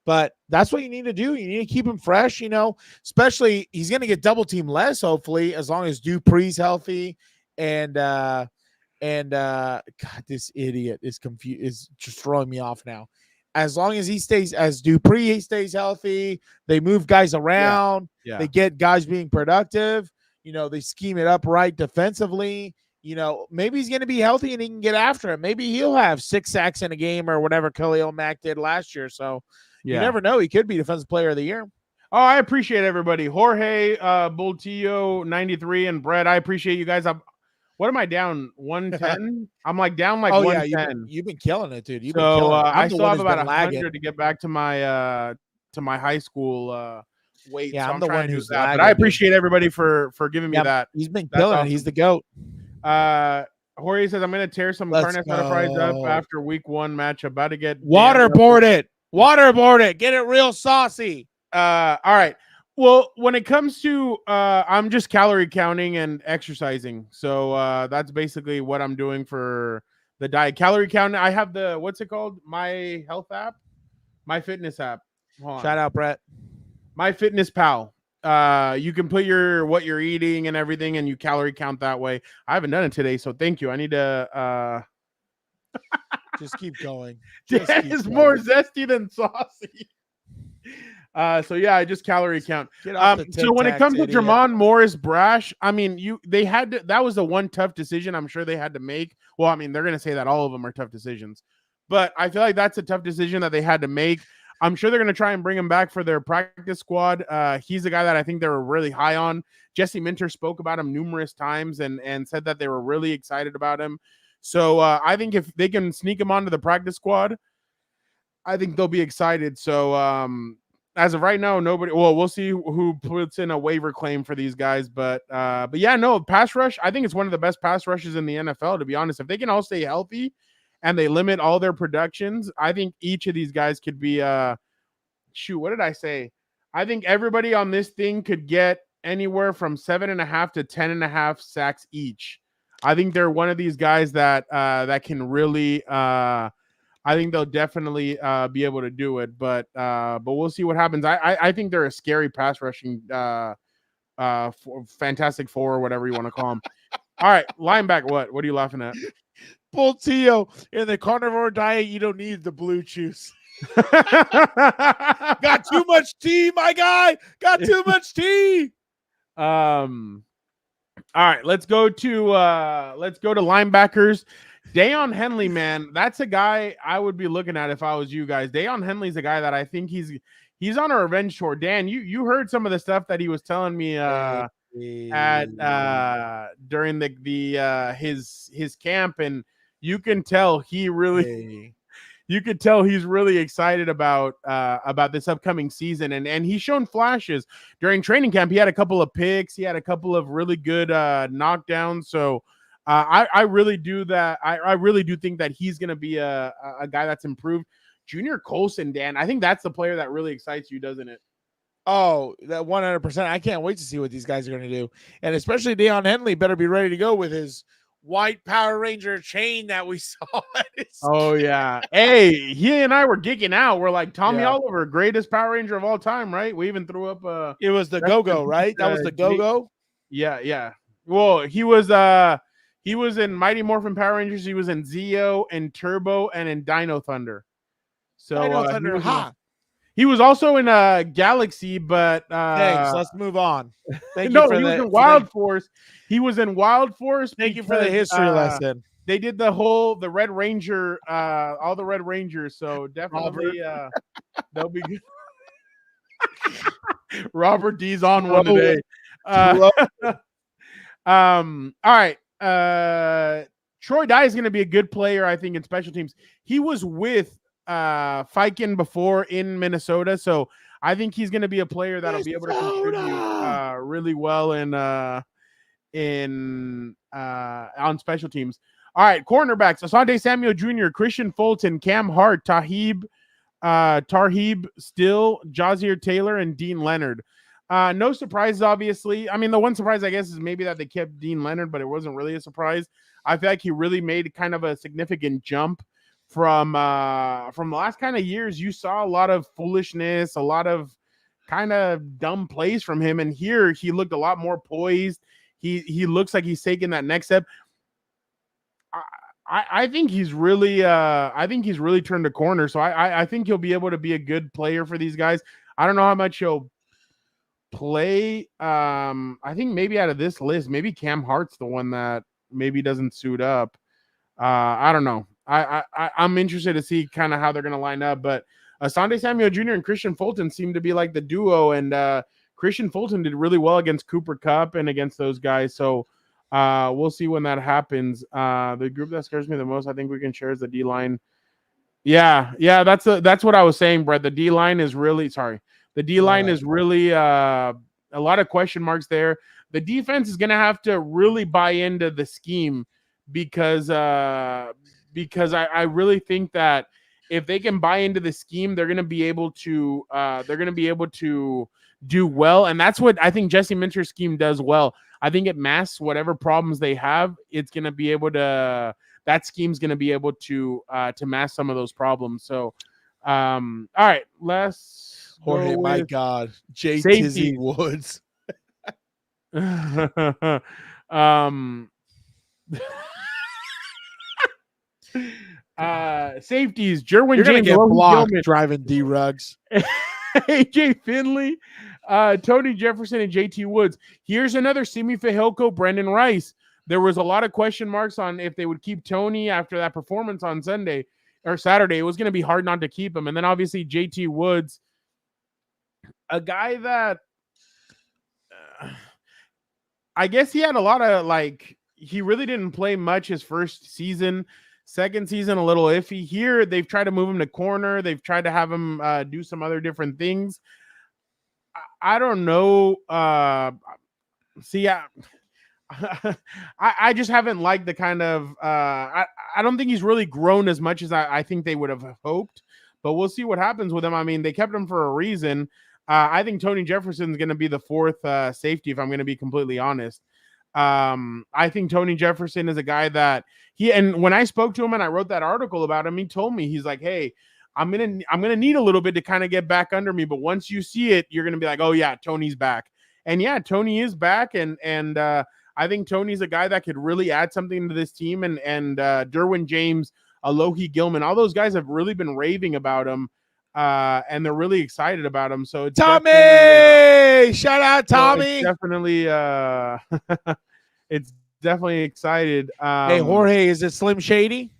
But that's what you need to do. You need to keep him fresh, you know, especially he's going to get double team less, hopefully, as long as Dupree's healthy. And God, this idiot is just throwing me off now. As long as Dupree stays healthy, they move guys around. Yeah. They get guys being productive. You know, they scheme it up right defensively. You know, maybe he's going to be healthy and he can get after it. Maybe he'll have 6 sacks in a game or whatever Khalil Mack did last year. So you never know. He could be Defensive Player of the Year. Oh, I appreciate everybody. Jorge, Bultillo, 93, and Brett. I appreciate you guys. What am I down? 110? I'm like down like 110. You've been killing it, dude. I still have about 100 to get back to my high school weight. Yeah, so I'm the one who's that. But I appreciate everybody for giving me that. He's been killing it. He's the GOAT. Jorge says I'm gonna tear some carne asada fries up after week 1 match. About to get waterboard it. Get it real saucy. All right. Well, when it comes to I'm just calorie counting and exercising. So that's basically what I'm doing for the diet. Calorie counting. I have the what's it called? My health app, my fitness app. Shout out, Brett. My Fitness Pal. You can put what you're eating and everything, and you calorie count that way. I haven't done it today, so thank you. I need to just keep going. It's more zesty than saucy. So yeah, I just calorie count. So when it comes to Jermon Morris Brash, I mean, that was the one tough decision I'm sure they had to make. Well, I mean, they're gonna say that all of them are tough decisions, but I feel like that's a tough decision that they had to make. I'm sure they're going to try and bring him back for their practice squad. He's a guy that I think they were really high on. Jesse Minter spoke about him numerous times and said that they were really excited about him. So I think if they can sneak him onto the practice squad, I think they'll be excited. So as of right now, nobody. Well, we'll see who puts in a waiver claim for these guys. But yeah, no, pass rush. I think it's one of the best pass rushes in the NFL, to be honest. If they can all stay healthy and they limit all their productions, I think each of these guys could be what did I say? I think everybody on this thing could get anywhere from 7.5 to 10.5 sacks each. I think they're one of these guys that can really I think they'll definitely be able to do it, but we'll see what happens. I think they're a scary pass rushing Fantastic Four or whatever you want to call them. All right, linebacker. What are you laughing at? Bultillo, in the carnivore diet, you don't need the blue juice. Got too much tea, my guy. Got too much tea. All right, let's go to linebackers. Deion Henley, man, that's a guy I would be looking at if I was you guys. Deion Henley's a guy that I think he's on a revenge tour. Dan, you heard some of the stuff that he was telling me during his camp, and you can tell he's really excited about this upcoming season, and he's shown flashes during training camp. He had a couple of picks, he had a couple of really good knockdowns. So I really do that. I really do think that he's going to be a guy that's improved. Junior Colson, Dan, I think that's the player that really excites you, doesn't it? Oh, that 100%. I can't wait to see what these guys are going to do, and especially Deion Henley better be ready to go with his white Power Ranger chain that we saw. Oh yeah. Hey, he and I were geeking out. We're like, Tommy Oliver, greatest Power Ranger of all time, right? We even threw up it was the Go-Go, right? That was the Go-Go. Yeah. Well, he was in Mighty Morphin Power Rangers. He was in Zeo and Turbo and in Dino Thunder. So Dino Thunder, He was also in Galaxy, but Thanks. Let's move on. Thank no, you for he was the in Wild Force. He was in Wild Force. Thank you for the because, history lesson. They did the Red Ranger, all the Red Rangers. So definitely, they'll be good. Robert D's on one today. All right. Troy Dye is going to be a good player, I think, in special teams. He was with Fiken before in Minnesota, so I think he's going to be a player that'll be able to contribute really well on special teams. All right, cornerbacks: Asante Samuel Jr., Christian Fulton, Cam Hart, Tarheeb Still, Jazier Taylor, and Dean Leonard. No surprises, obviously. I mean, the one surprise, I guess, is maybe that they kept Dean Leonard, but it wasn't really a surprise. I feel like he really made kind of a significant jump from the last kind of years. You saw a lot of foolishness, a lot of kind of dumb plays from him, and here he looked a lot more poised. He looks like he's taking that next step. I think he's really turned a corner. So I think he'll be able to be a good player for these guys. I don't know how much he'll play. I think maybe out of this list, maybe Cam Hart's the one that maybe doesn't suit up. I don't know. I'm interested to see kind of how they're going to line up. But Asante Samuel Jr. and Christian Fulton seem to be like the duo. And Christian Fulton did really well against Cooper Kupp and against those guys. So we'll see when that happens. The group that scares me the most, I think we can share, is the D-line. Yeah, that's what I was saying, Brett. The D-line is really is really a lot of question marks there. The defense is going to have to really buy into the scheme because I really think that if they can buy into the scheme, they're going to be able to do well. And that's what I think Jesse Minter's scheme does well. I think it masks whatever problems they have. It's going to be able to, that scheme's going to be able to mask some of those problems. So, all right, let's Jorge, my God, J. Tizzy Woods. Safeties: Jerwin You're James, get blocked driving D Rugs, AJ Finley, Tony Jefferson, and JT Woods. Here's another: Simi Fehoko, Brendan Rice. There was a lot of question marks on if they would keep Tony after that performance on Sunday or Saturday. It was going to be hard not to keep him. And then obviously JT Woods, a guy that I guess he had a lot of he really didn't play much his first season. Second season, a little iffy. Here, they've tried to move him to corner. They've tried to have him do some other different things. I don't know. I just haven't liked the kind of I don't think he's really grown as much as I think they would have hoped, but we'll see what happens with him. I mean, they kept him for a reason. I think Tony Jefferson is going to be the fourth safety, if I'm going to be completely honest. I think Tony Jefferson is a guy that and when I spoke to him and I wrote that article about him, he told me, he's like, hey, I'm gonna need a little bit to kind of get back under me, but once you see it, you're gonna be like, oh yeah, Tony's back. And yeah, Tony is back, and I think Tony's a guy that could really add something to this team. And Derwin James, Alohi Gilman, all those guys have really been raving about him, and they're really excited about him. So it's Tommy, shout out Tommy. So it's definitely excited. Hey Jorge, is it Slim Shady?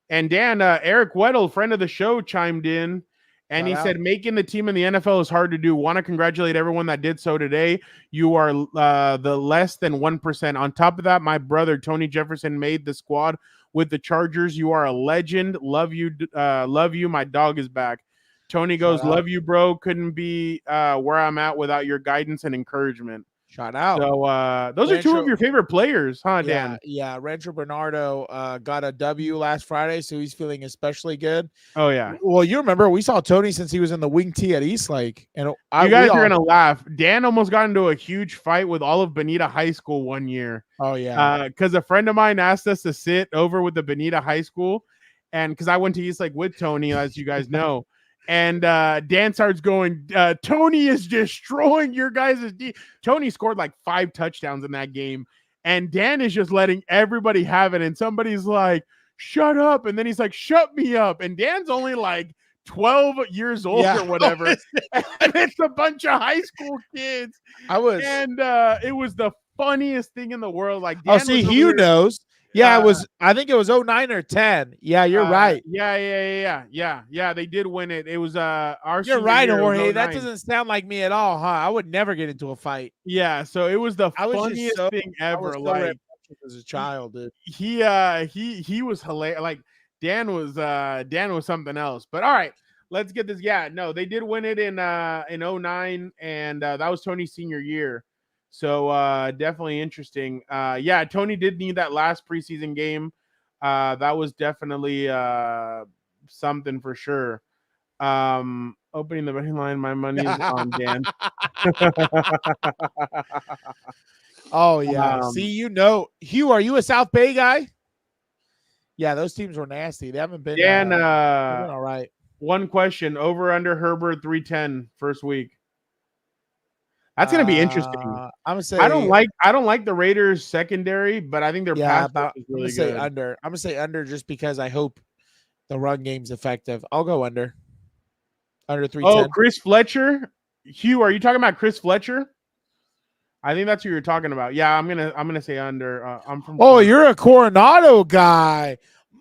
And Dan, Eric Weddle, friend of the show, chimed in. And he said, making the team in the NFL is hard to do. Want to congratulate everyone that did so today. You are the less than 1%. On top of that, my brother, Tony Jefferson, made the squad with the Chargers. You are a legend. Love you. Love you. My dog is back. Tony goes, love you, bro. Couldn't be where I'm at without your guidance and encouragement. Shout out. So those are two of your favorite players, huh, Dan? Yeah. Rancho Bernardo got a W last Friday, so he's feeling especially good. Oh, yeah. Well, you remember we saw Tony since he was in the wing tee at Eastlake. And you guys are going to laugh. Dan almost got into a huge fight with all of Bonita High School one year. Oh, yeah. Because a friend of mine asked us to sit over with the Bonita High School. And because I went to Eastlake with Tony, as you guys know. And Dan starts going, Tony is destroying your guys' D. Tony scored like 5 touchdowns in that game. And Dan is just letting everybody have it. And somebody's like, shut up. And then he's like, shut me up. And Dan's only like 12 years old Yeah. or whatever. And it's a bunch of high school kids. And it was the funniest thing in the world. Like, Dan see, was over Hugh there- knows. Yeah, it was. I think it was 09 or 10. Yeah, you're right. Yeah. They did win it. It was our. You're senior right, year, it was Jorge. That 09. doesn't sound like me at all, huh? I would never get into a fight. Yeah, so it was the I was just funniest so- thing I was ever. so Like, rambunctious as a child, dude. he was hilarious. Like, Dan was something else. But all right, let's get this. Yeah, no, they did win it in 09, and that was Tony's senior year. So definitely interesting. Yeah, Tony did need that last preseason game. That was definitely something for sure. Opening the betting line, my money is on Dan. Oh yeah. See, Hugh, are you a South Bay guy? Yeah, those teams were nasty. They haven't been. Dan, they've been all right. One question: over under Herbert 310 first week. That's gonna be interesting. I'm gonna say I don't like the Raiders secondary, but I think their pass rush is really I'm gonna good. say under. I'm gonna say under just because I hope the run game's effective. I'll go under. Under 310. Oh, Chris Fletcher. Hugh, are you talking about Chris Fletcher? I think that's who you're talking about. Yeah, I'm gonna say under. I'm from. Oh, you're a Coronado guy.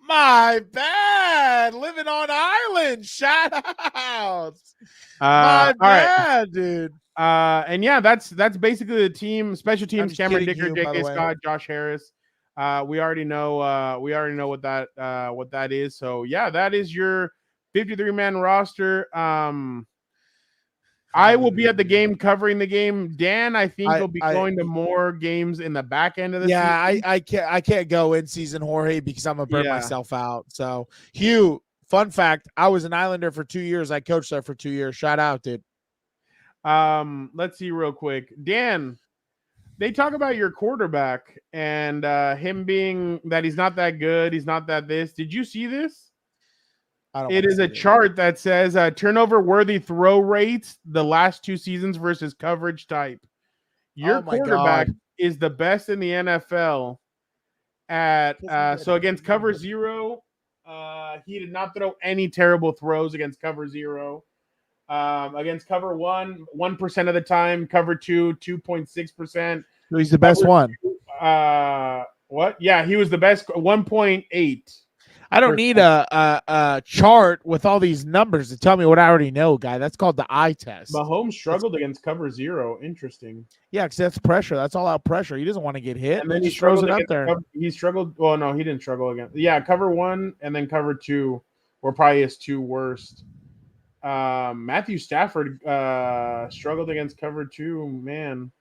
My bad. Living on island. Shout outs. My bad, right. dude. And yeah, that's basically the team. Special teams: Cameron Dicker, you, by J.K. the way. Scott, Josh Harris. We already know what that is. So yeah, that is your 53-man roster. I will be at the game covering the game. Dan, I think will be going to more games in the back end of the season. I can't go in season, Jorge, because I'm gonna burn myself out. So Hugh, fun fact, I was an Islander for 2 years. I coached there for 2 years. Shout out, dude. Let's see real quick. Dan, they talk about your quarterback and him being that he's not that good, he's not that this. Did you see this? It is a chart that says turnover-worthy throw rates the last 2 seasons versus coverage type. Your quarterback is the best in the NFL at so against cover 0. He did not throw any terrible throws against cover 0. Against cover 1, 1% of the time. Cover 2, 2.6%. So he's the best one. What? Yeah, he was the best. 1.8. I don't need a chart with all these numbers to tell me what I already know, guy. That's called the eye test. Mahomes struggled against cover 0. Interesting. Yeah, because that's pressure. That's all out pressure. He doesn't want to get hit. And then he throws it up there. He struggled. Well, no, he didn't struggle against. Yeah, cover 1 and then cover 2 were probably his 2 worst. Matthew Stafford struggled against cover 2. Man,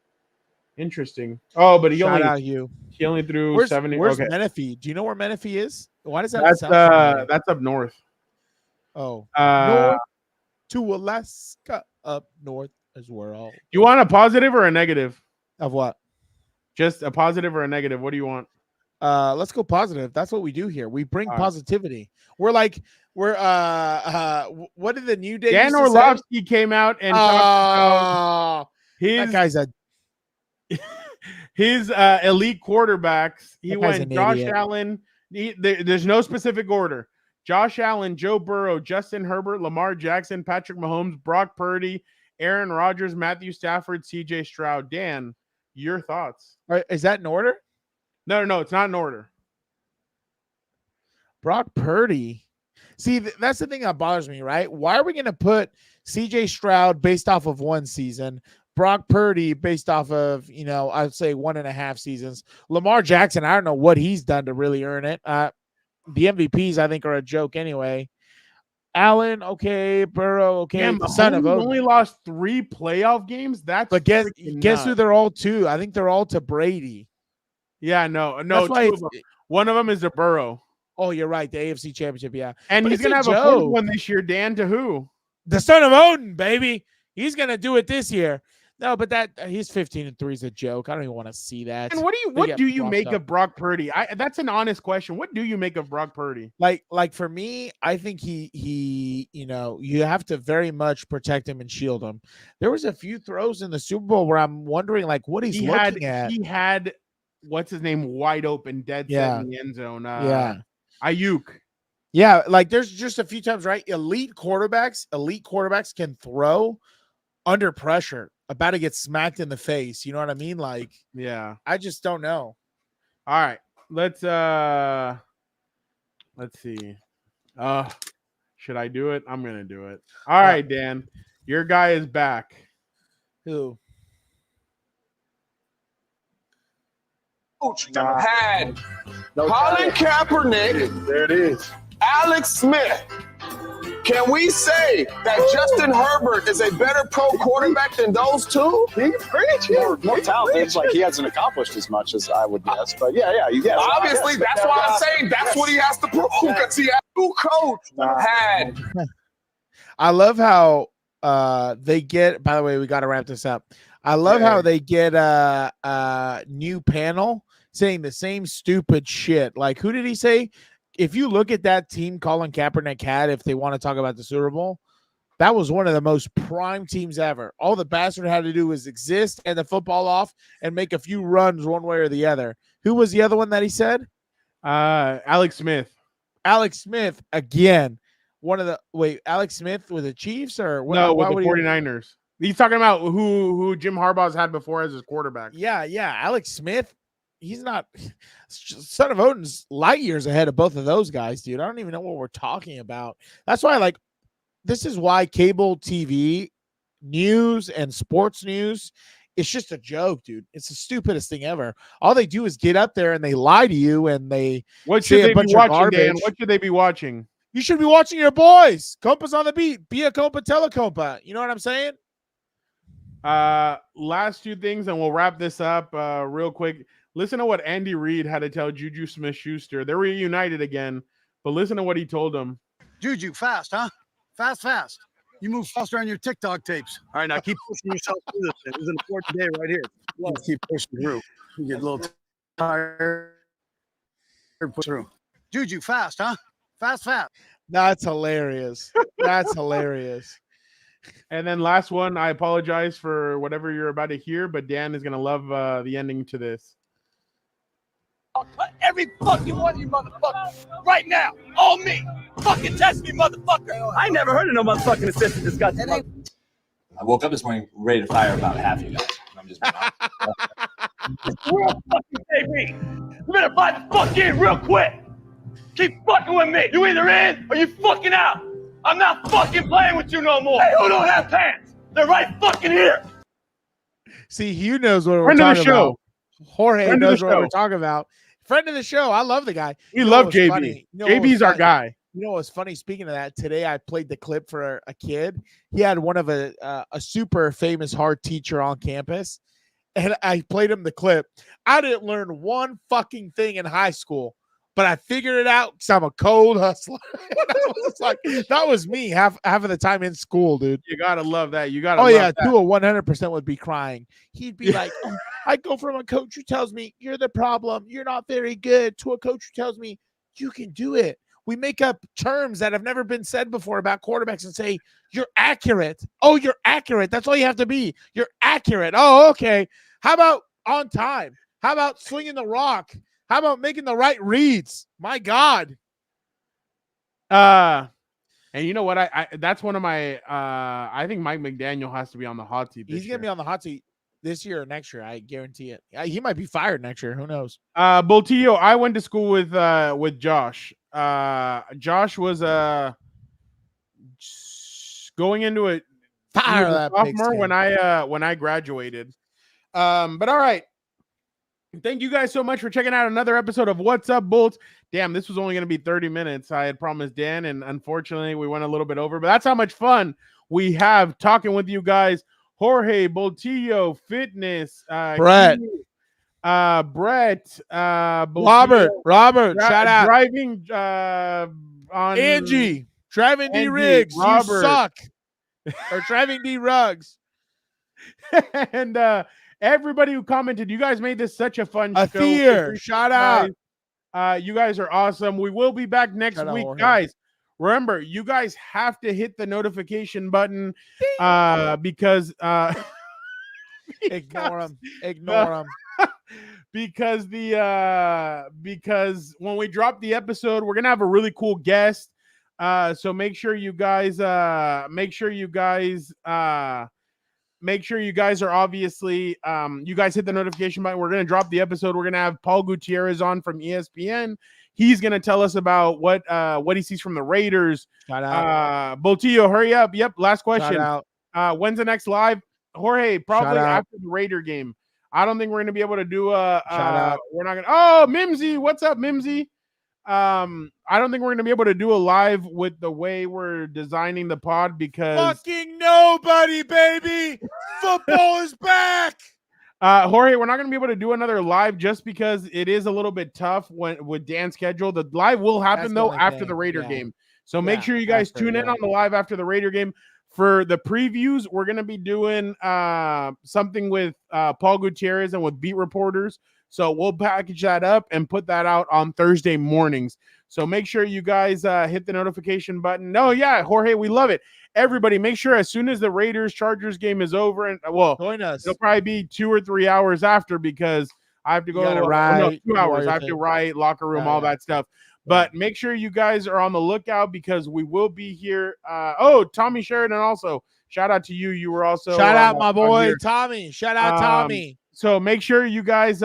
interesting. Oh, but he only threw 70. Where's okay. Menifee? Do you know where Menifee is? Why does that? That's up north. Oh, north to Alaska, up north is where all. You want a positive or a negative? Of what? Just a positive or a negative? What do you want? Let's go positive. That's what we do here. We bring positivity. We're what did the New Day? Dan Orlovsky came out and talked about that guy's his elite quarterbacks. He went Josh idiot. Allen. There's no specific order. Josh Allen, Joe Burrow, Justin Herbert, Lamar Jackson, Patrick Mahomes, Brock Purdy, Aaron Rodgers, Matthew Stafford, C.J. Stroud. Dan, your thoughts? Is that in order? No, it's not in order. Brock Purdy. See, that's the thing that bothers me, right? Why are we going to put C.J. Stroud based off of 1 season, Brock Purdy based off of, I'd say 1.5 seasons. Lamar Jackson, I don't know what he's done to really earn it. The MVPs, I think, are a joke anyway. Allen, okay. Burrow, okay. Yeah, the son of only lost 3 playoff games. But guess who they're all to? I think they're all to Brady. Yeah, no. That's why one of them is the Burrow. Oh, you're right. The AFC Championship, yeah. And he's going to have a 4th one this year, Dan, to who? The son of Odin, baby. He's going to do it this year. No, but he's 15-3 is a joke. I don't even want to see that. And what do you make of Brock Purdy? That's an honest question. What do you make of Brock Purdy? Like for me, I think he you have to very much protect him and shield him. There was a few throws in the Super Bowl where I'm wondering like what he's looking at. He had what's his name wide open, dead set in the end zone. Ayuk. Yeah, like there's just a few times, right? Elite quarterbacks can throw under pressure, about to get smacked in the face. You know what I mean? Like, Yeah. I just don't know. All right. Let's see. Should I do it? I'm gonna do it. All right, Dan. Your guy is back. Who? Coach had Colin Kaepernick. There it is. Alex Smith. Can we say that Justin Herbert is a better pro quarterback than those two? More talented. It's like he hasn't accomplished as much as I would guess. But yeah, you guess. Obviously, that's why I'm saying that's what he has to prove. Because he had two coach had. I love how they get. By the way, we got to wrap this up. I love how they get a new panel saying the same stupid shit. Like, who did he say? If you look at that team Colin Kaepernick had, if they want to talk about the Super Bowl, that was one of the most prime teams ever. All the bastard had to do was exist and the football off and make a few runs one way or the other. Who was the other one that he said? Alex Smith. Alex Smith again. Alex Smith with the Chiefs or what? No, with the 49ers. He's talking about who Jim Harbaugh's had before as his quarterback. Yeah. Alex Smith. He's not Son of Odin's light years ahead of both of those guys, dude. I don't even know what we're talking about. That's why, this is why cable TV news and sports news, it's just a joke, dude. It's the stupidest thing ever. All they do is get up there and they lie to you and they what should they be watching, Dan? What should they be watching? You should be watching your boys. Compas on the beat. Be a compa, tell a compa. You know what I'm saying? Last two things, and we'll wrap this up real quick. Listen to what Andy Reid had to tell Juju Smith-Schuster. They're reunited again, but listen to what he told them. Juju, fast, huh? Fast. You move faster on your TikTok tapes. All right, now keep pushing yourself through this. This is an important day right here. Let's keep pushing through. You get a little tired. Push through. Juju, fast, huh? Fast. That's hilarious. That's hilarious. And then last one, I apologize for whatever you're about to hear, but Dan is going to love the ending to this. I'll cut every fucking one of you motherfuckers right now. All me. Fucking test me, motherfucker. I never heard of no motherfucking assistant disgusting. I woke up this morning ready to fire about half of you guys. I'm just real fucking KB. You better fire the fuck in real quick. Keep fucking with me. You either in or you fucking out. I'm not fucking playing with you no more. Hey, who don't have pants? They're right fucking here. See, Hugh knows what we're talking about. Jorge knows what we're talking about. Friend of the show. I love the guy. We love JB. JB's our guy. You know what's funny? Speaking of that, today I played the clip for a kid. He had one of a super famous hard teacher on campus, and I played him the clip. I didn't learn one fucking thing in high school, but I figured it out because I'm a cold hustler. That was me half of the time in school, dude. You gotta love that. You gotta. Oh love yeah, that. Tua 100% would be crying. He'd be like, I go from a coach who tells me you're the problem, you're not very good, to a coach who tells me you can do it. We make up terms that have never been said before about quarterbacks and say you're accurate. Oh, you're accurate. That's all you have to be. You're accurate. Oh, okay. How about on time? How about swinging the rock? How about making the right reads? My God. And you know what? I that's one of my I think Mike McDaniel has to be on the hot seat. He's gonna be on the hot seat this year or next year. I guarantee it. He might be fired next year. Who knows? Boltillo, I went to school with Josh. Josh was going into a sophomore when I graduated. But all right. Thank you guys so much for checking out another episode of What's Up, Bolts. Damn, this was only going to be 30 minutes. I had promised Dan, and unfortunately, we went a little bit over. But that's how much fun we have talking with you guys. Jorge, Boltillo, Fitness, Brett, Brett, Robert, shout out. Driving on Angie, driving D Riggs, you suck. Or driving D Ruggs. And everybody who commented, you guys made this such a fun show. Athir, shout out. You guys are awesome. We will be back next week, guys. Remember, you guys have to hit the notification button because ignore them. because when we drop the episode, we're gonna have a really cool guest. So make sure you guys are obviously you guys hit the notification button. We're gonna drop the episode. We're gonna have Paul Gutierrez on from ESPN. He's gonna tell us about what he sees from the Raiders. Shout out. Boltillo, hurry up. Yep, last question. Shout out. When's the next live? Jorge, probably Shout out. after the Raider game. I don't think we're gonna be able to do a Shout out. we're not gonna. Oh, Mimsy, what's up, Mimsy? I don't think we're gonna be able to do a live with the way we're designing the pod because Fucking nobody, baby. Football is back. Jorge, we're not gonna be able to do another live just because it is a little bit tough with Dan's schedule. The live will happen though after the Raider game. So make sure you guys tune in on the live after the Raider game. For the previews, we're gonna be doing something with Paul Gutierrez and with beat reporters. So we'll package that up and put that out on Thursday mornings. So make sure you guys hit the notification button. No, yeah, Jorge, we love it. Everybody, make sure as soon as the Raiders Chargers game is over, and join us. It'll probably be 2 or 3 hours after because I have to go. No, 2 hours. I have to write, locker room, all that stuff. But make sure you guys are on the lookout because we will be here. Tommy Sheridan also. Shout out to you. You were also shout out my boy Tommy. Shout out Tommy. So make sure you guys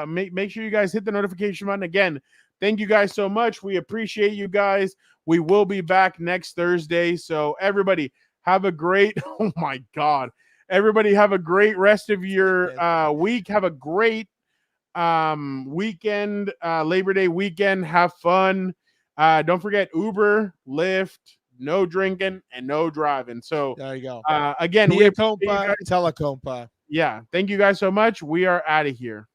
make sure you guys hit the notification button again. Thank you guys so much. We appreciate you guys. We will be back next Thursday. So everybody have a great oh my God. Everybody have a great rest of your week. Have a great weekend, Labor Day weekend. Have fun. Don't forget Uber, Lyft, no drinking and no driving. So there you go. Again, we Compa, tell a Compa. Yeah, thank you guys so much. We are out of here.